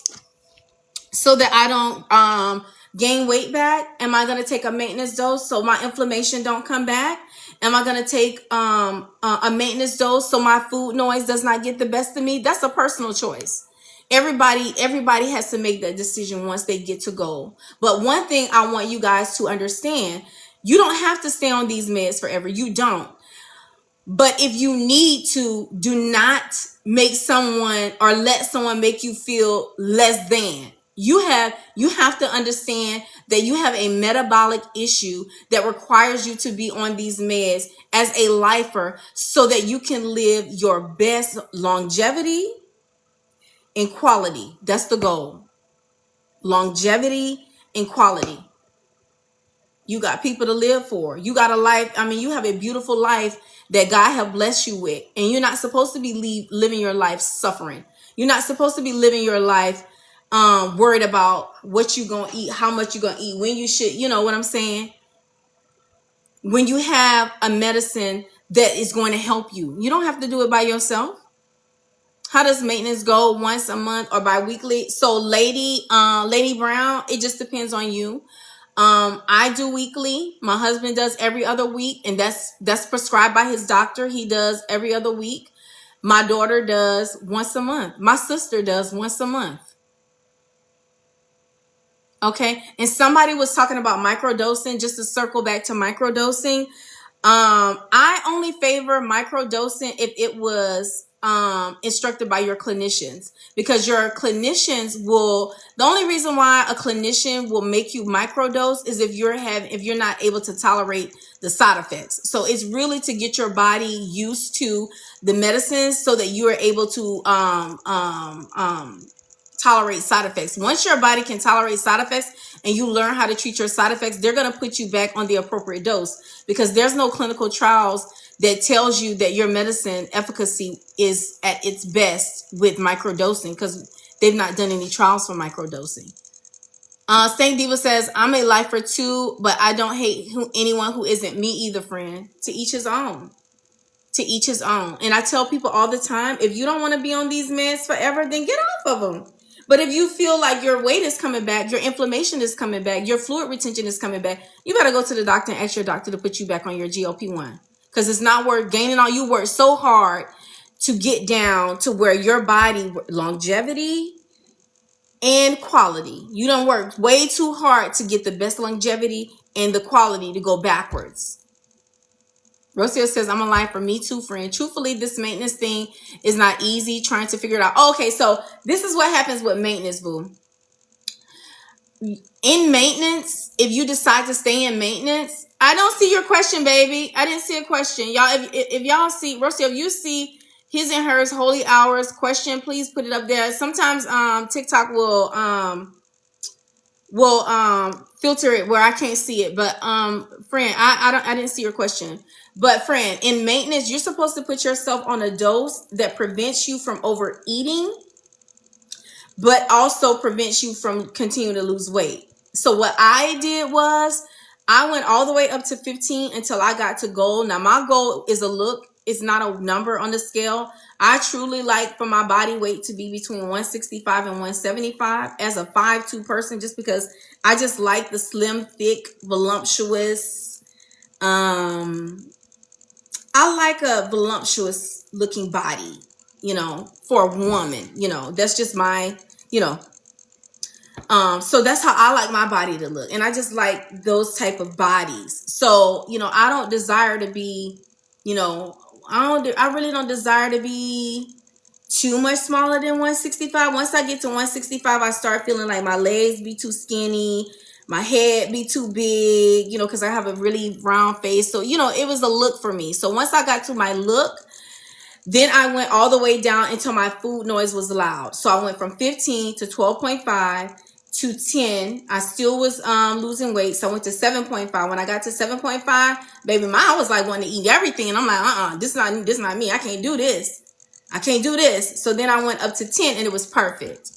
Speaker 1: so that I don't gain weight back? Am I going to take a maintenance dose so my inflammation don't come back? Am I going to take a maintenance dose so my food noise does not get the best of me? That's a personal choice. Everybody has to make that decision once they get to goal. But one thing I want you guys to understand, you don't have to stay on these meds forever. You don't. But if you need to, do not make someone or let someone make you feel less than. You have to understand that you have a metabolic issue that requires you to be on these meds as a lifer so that you can live your best longevity and quality. That's the goal. Longevity and quality. You got people to live for. You got a life. I mean, you have a beautiful life that God have blessed you with. And you're not supposed to be living your life suffering. You're not supposed to be living your life worried about what you're going to eat, how much you're going to eat, when you should, you know what I'm saying? When you have a medicine that is going to help you, you don't have to do it by yourself. How does maintenance go? Once a month or bi-weekly? So Lady Brown, it just depends on you. I do weekly. My husband does every other week, and that's prescribed by his doctor. He does every other week. My daughter does once a month. My sister does once a month. Okay. And somebody was talking about microdosing. Just to circle back to microdosing. I only favor microdosing if it was instructed by your clinicians, because your clinicians will, the only reason why a clinician will make you microdose is if you're not able to tolerate the side effects. So it's really to get your body used to the medicines so that you are able to tolerate side effects. Once your body can tolerate side effects and you learn how to treat your side effects, they're going to put you back on the appropriate dose, because there's no clinical trials that tells you that your medicine efficacy is at its best with microdosing, because they've not done any trials for microdosing. Stank Diva says, I'm a lifer too, but I don't hate anyone who isn't me either, friend. To each his own. To each his own. And I tell people all the time, if you don't want to be on these meds forever, then get off of them. But if you feel like your weight is coming back, your inflammation is coming back, your fluid retention is coming back, you better go to the doctor and ask your doctor to put you back on your GLP-1. Because it's not worth gaining all. You work so hard to get down to where your body, longevity and quality. You don't work way too hard to get the best longevity and the quality to go backwards. Rocio says, I'm a lifer. Me too, friend. Truthfully, this maintenance thing is not easy, trying to figure it out. Okay, so this is what happens with maintenance, boo. In maintenance, if you decide to stay in maintenance, I don't see your question, baby. I didn't see a question. Y'all, if y'all see, Rocio, if you see his and hers holy hours question, please put it up there. Sometimes TikTok will filter it where I can't see it. But friend, I didn't see your question. But friend, in maintenance, you're supposed to put yourself on a dose that prevents you from overeating, but also prevents you from continuing to lose weight. So what I did was I went all the way up to 15 until I got to goal. Now my goal is a look. It's not a number on the scale. I truly like for my body weight to be between 165 and 175 as a 5'2" person, just because I just like the slim, thick, voluptuous. I like a voluptuous looking body, you know, for a woman, you know, that's just my, you know, so that's how I like my body to look. And I just like those type of bodies. So, you know, I don't desire to be, you know, I really don't desire to be too much smaller than 165. Once I get to 165, I start feeling like my legs be too skinny, my head be too big, you know, because I have a really round face. So, you know, it was a look for me. So once I got to my look, then I went all the way down until my food noise was loud. So I went from 15 to 12.5 to 10. I still was losing weight. So I went to 7.5. When I got to 7.5, baby, I was like wanting to eat everything. And I'm like, this is not me. I can't do this. I can't do this. So then I went up to 10 and it was perfect.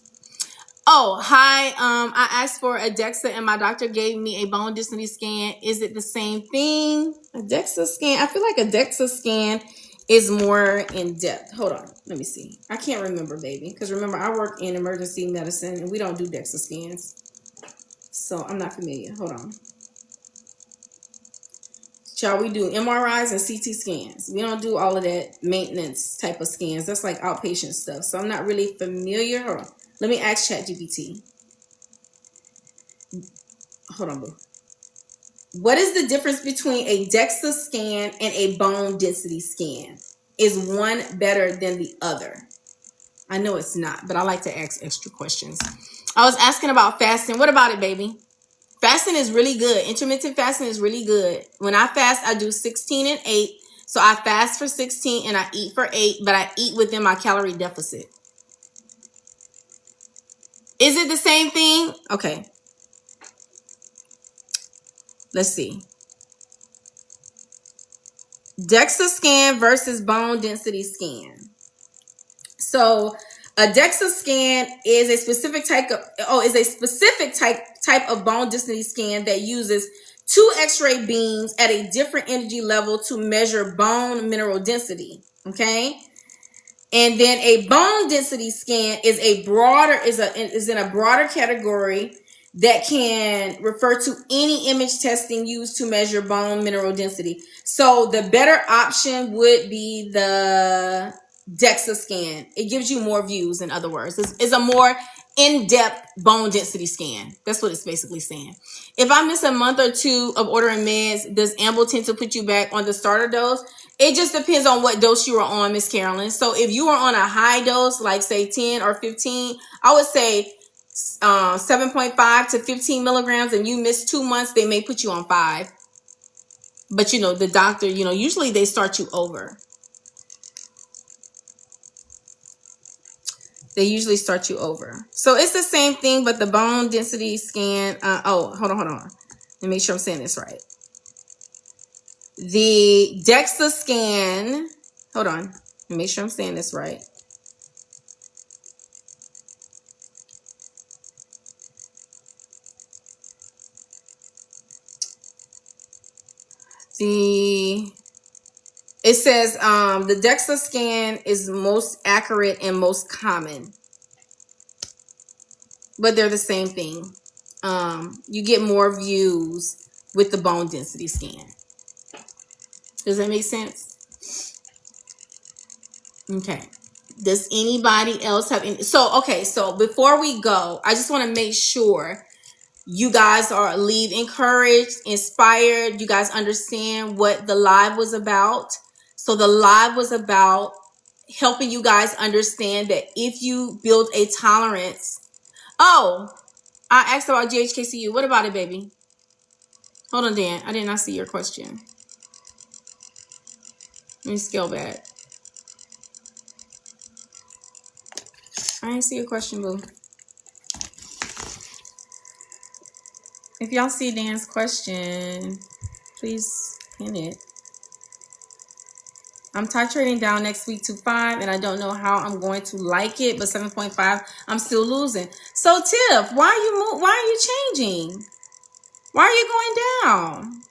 Speaker 1: Oh, hi. I asked for a DEXA and my doctor gave me a bone density scan. Is it the same thing? A DEXA scan? I feel like a DEXA scan is more in depth. Hold on. Let me see. I can't remember, baby. Because remember, I work in emergency medicine and we don't do DEXA scans. So I'm not familiar. Hold on. Shall we do MRIs and CT scans? We don't do all of that maintenance type of scans. That's like outpatient stuff. So I'm not really familiar. Hold on. Let me ask ChatGPT. Hold on, boo. What is the difference between a DEXA scan and a bone density scan? Is one better than the other? I know it's not, but I like to ask extra questions. I was asking about fasting. What about it, baby? Fasting is really good. Intermittent fasting is really good. When I fast, I do 16 and 8. So I fast for 16 and I eat for 8, but I eat within my calorie deficit. Is it the same thing? Okay. Let's see. DEXA scan versus bone density scan. So a DEXA scan is a specific type of bone density scan that uses 2 X-ray beams at a different energy level to measure bone mineral density. Okay. And then a bone density scan is in a broader category that can refer to any image testing used to measure bone mineral density. So the better option would be the DEXA scan. It gives you more views, in other words. It's a more in-depth bone density scan. That's what it's basically saying. If I miss a month or 2 of ordering meds, does Amble tend to put you back on the starter dose? It just depends on what dose you are on, Miss Carolyn. So if you are on a high dose, like say 10 or 15, I would say 7.5 to 15 milligrams, and you miss 2 months, they may put you on 5. But, you know, the doctor, you know, usually they start you over. They usually start you over. So it's the same thing, but the bone density scan. Hold on. Let me make sure I'm saying this right. The DEXA scan. Hold on. Let me make sure I'm saying this right. It says the DEXA scan is most accurate and most common, but they're the same thing. You get more views with the bone density scan. Does that make sense? Okay. Does anybody else have any? So before we go, I just want to make sure you guys leave encouraged, inspired. You guys understand what the live was about. So the live was about helping you guys understand that if you build a tolerance. Oh, I asked about GHKCU. What about it, baby? Hold on, Dan. I did not see your question. Let me scale back. I didn't see your question, boo. If y'all see Dan's question, please pin it. I'm titrating down next week to 5, and I don't know how I'm going to like it, but 7.5, I'm still losing. So, Tiff, why are you changing? Why are you going down?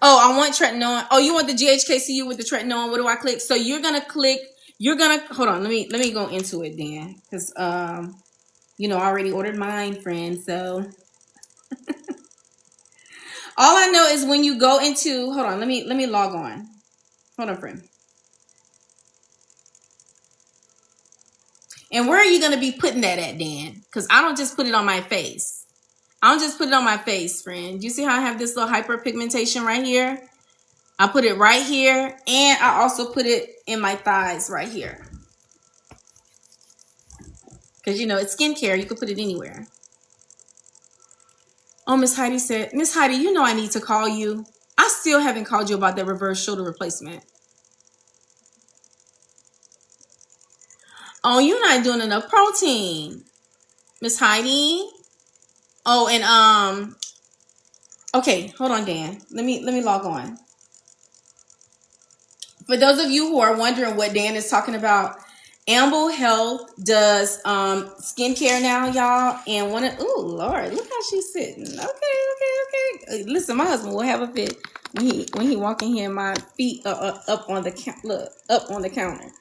Speaker 1: Oh, I want tretinoin. Oh, you want the GHKCU with the tretinoin? What do I click? So hold on. Let me go into it then, because you know, I already ordered mine, friend. So all I know is when you go into, hold on, let me log on. Hold on, friend. And where are you going to be putting that at, Dan? Because I don't just put it on my face. I don't just put it on my face, friend. You see how I have this little hyperpigmentation right here? I put it right here. And I also put it in my thighs right here. Because, you know, it's skincare. You can put it anywhere. Oh, Miss Heidi said, Miss Heidi, you know I need to call you. I still haven't called you about that reverse shoulder replacement. Oh, you're not doing enough protein, Miss Heidi. Oh, and okay, hold on, Dan. Let me log on. For those of you who are wondering what Dan is talking about, Amble Health does skincare now, y'all. And oh Lord, look how she's sitting. Okay. Listen, my husband will have a fit when he walk in here. My feet are up on the counter.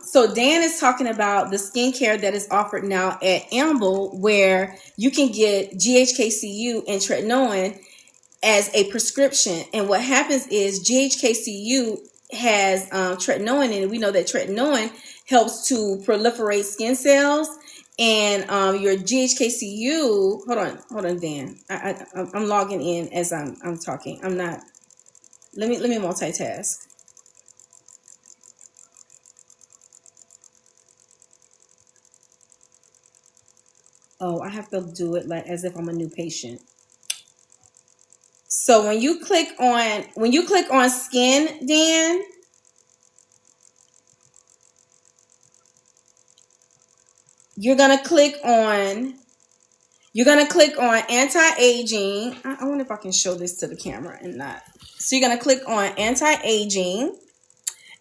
Speaker 1: So Dan is talking about the skincare that is offered now at Amble, where you can get GHKCU and tretinoin as a prescription. And what happens is GHKCU has tretinoin in it. We know that tretinoin helps to proliferate skin cells, and your GHKCU. Hold on, Dan. I'm logging in as I'm talking. I'm not. Let me multitask. Oh, I have to do it like as if I'm a new patient. So when you click on skin, Dan, you're gonna click on anti-aging. I wonder if I can show this to the camera and not. So you're gonna click on anti-aging,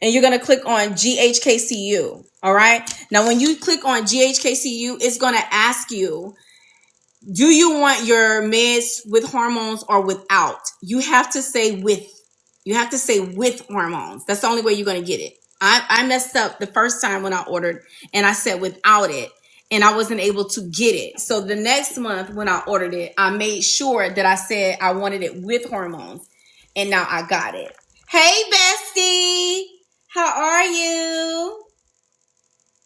Speaker 1: and you're gonna click on GHKCU. All right. Now, when you click on GHKCU, it's gonna ask you, do you want your meds with hormones or without? You have to say with. You have to say with hormones. That's the only way you're going to get it. I messed up the first time when I ordered and I said without it, and I wasn't able to get it. So the next month when I ordered it, I made sure that I said I wanted it with hormones, and now I got it. Hey, bestie. How are you?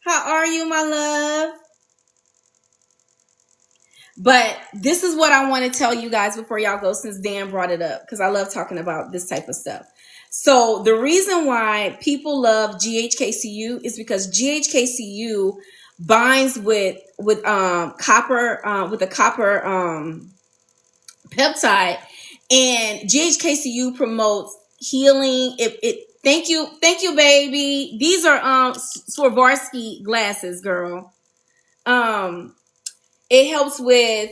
Speaker 1: How are you, my love? But this is what I want to tell you guys before y'all go, since Dan brought it up, because I love talking about this type of stuff. So the reason why people love GHKCU is because GHKCU binds with copper with a copper peptide, and GHKCU promotes healing. Thank you, baby. These are Swarovski glasses, girl. It helps with,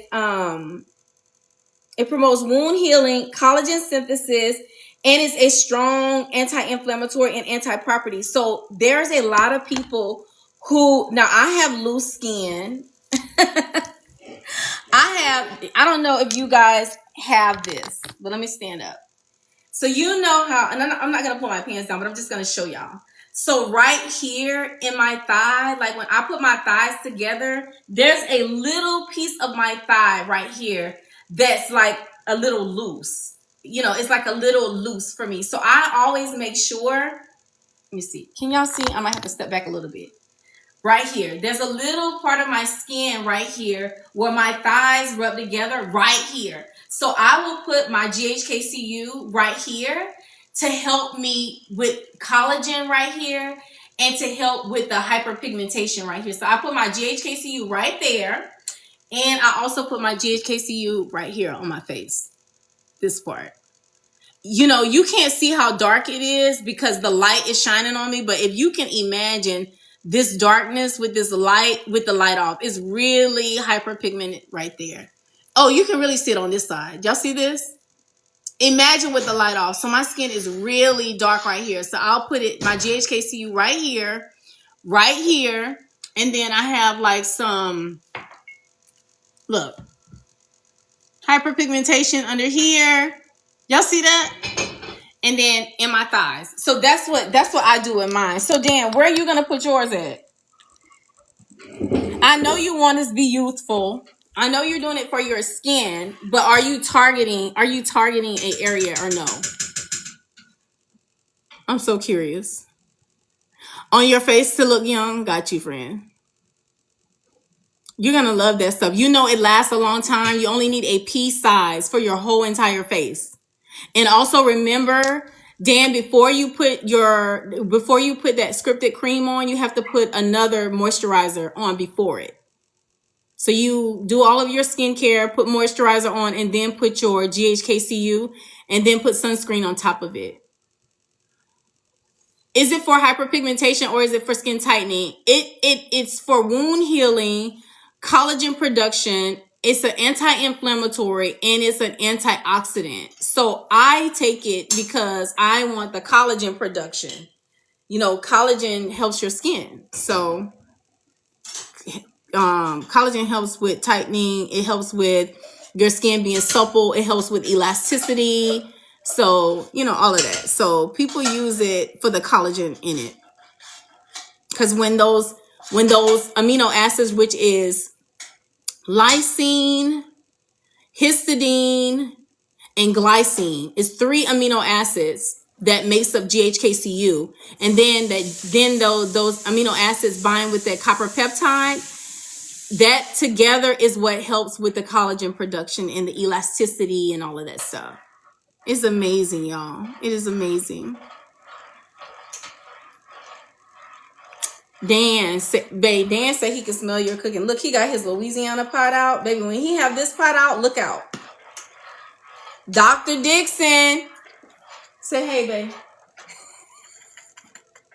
Speaker 1: it promotes wound healing, collagen synthesis, and is a strong anti-inflammatory and anti-property. So there's a lot of people who, now I have loose skin. I don't know if you guys have this, but let me stand up. So you know how, and I'm not going to pull my pants down, but I'm just going to show y'all. So right here in my thigh, like when I put my thighs together, there's a little piece of my thigh right here that's like a little loose. You know, it's like a little loose for me. So I always make sure, let me see. Can y'all see? I might have to step back a little bit. Right here, there's a little part of my skin right here where my thighs rub together right here. So I will put my GHKCU right here to help me with collagen right here and to help with the hyperpigmentation right here. So I put my GHKCU right there, and I also put my GHKCU right here on my face, this part. You know, you can't see how dark it is because the light is shining on me, but if you can imagine this darkness with this light, with the light off, is really hyperpigmented right there. Oh, you can really see it on this side. Y'all see this? Imagine with the light off. So my skin is really dark right here. So I'll put it, my GHKCU right here, and then I have like some, look, hyperpigmentation under here. Y'all see that? And then in my thighs. So that's what I do in mine. So Dan, where are you gonna put yours at? I know you want us to be youthful. I know you're doing it for your skin, but are you targeting an area or no? I'm so curious. On your face to look young. Got you, friend. You're going to love that stuff. You know it lasts a long time. You only need a pea size for your whole entire face. And also remember, Dan, before you put that scripted cream on, you have to put another moisturizer on before it. So you do all of your skincare, put moisturizer on, and then put your GHKCU, and then put sunscreen on top of it. Is it for hyperpigmentation or is it for skin tightening? It's for wound healing, collagen production. It's an anti-inflammatory and it's an antioxidant. So I take it because I want the collagen production. You know, collagen helps your skin. So collagen helps with tightening. It helps with your skin being supple. It helps with elasticity. So, you know, all of that. So people use it for the collagen in it. Because when those amino acids, which is lysine, histidine, and glycine, is 3 amino acids that makes up GHKCU. And then those amino acids bind with that copper peptide. That together is what helps with the collagen production and the elasticity and all of that stuff. It's amazing, y'all. It is amazing. Dan said he can smell your cooking. Look, he got his Louisiana pot out. Baby, when he have this pot out, look out. Dr. Dixon. Say hey, babe.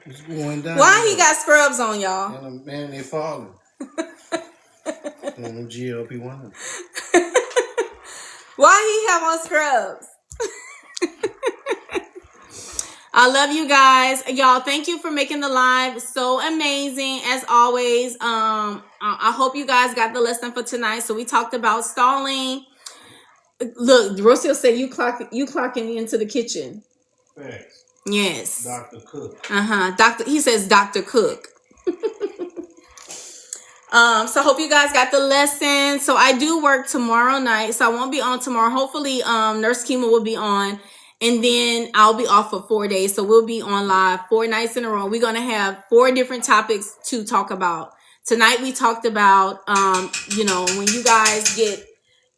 Speaker 2: It's going down.
Speaker 1: Why he got scrubs on, y'all?
Speaker 2: Man, they falling. On the GLP-1.
Speaker 1: Why he have on scrubs? I love you guys. Y'all, thank you for making the live so amazing as always. I hope you guys got the lesson for tonight. So we talked about stalling. Look, Rocio said you clocking into the kitchen.
Speaker 2: Thanks.
Speaker 1: Yes.
Speaker 2: Dr. Cook.
Speaker 1: He says Dr. Cook. So I hope you guys got the lesson. So I do work tomorrow night, so I won't be on tomorrow. Hopefully, Nurse Kima will be on, and then I'll be off for 4 days. So we'll be on live 4 nights in a row. We're gonna have 4 different topics to talk about. Tonight we talked about, you know, when you guys get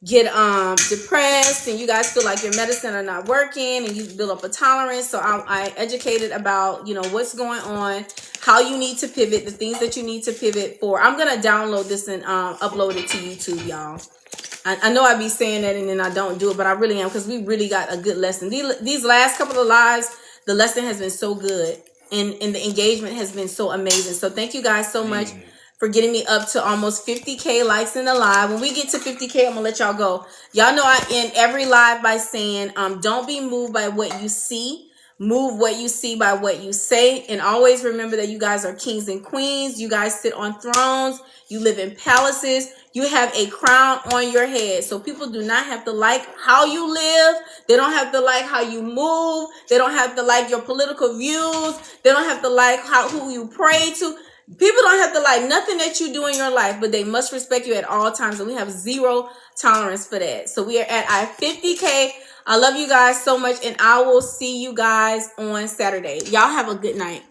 Speaker 1: depressed and you guys feel like your medicine are not working and you build up a tolerance. So I educated about, you know, what's going on, how you need to pivot, the things that you need to pivot for. I'm gonna download this and upload it to YouTube, y'all. I know I be saying that and then I don't do it, but I really am, because we really got a good lesson. These last couple of lives, the lesson has been so good and the engagement has been so amazing. So thank you guys so much for getting me up to almost 50K likes in the live. When we get to 50K, I'm gonna let y'all go. Y'all know I end every live by saying, don't be moved by what you see. Move what you see by what you say. And always remember that you guys are kings and queens. You guys sit on thrones. You live in palaces. You have a crown on your head. So people do not have to like how you live. They don't have to like how you move. They don't have to like your political views. They don't have to like who you pray to. People don't have to like nothing that you do in your life, but they must respect you at all times. And we have 0 tolerance for that. So we are at our 50K. I love you guys so much, and I will see you guys on Saturday. Y'all have a good night.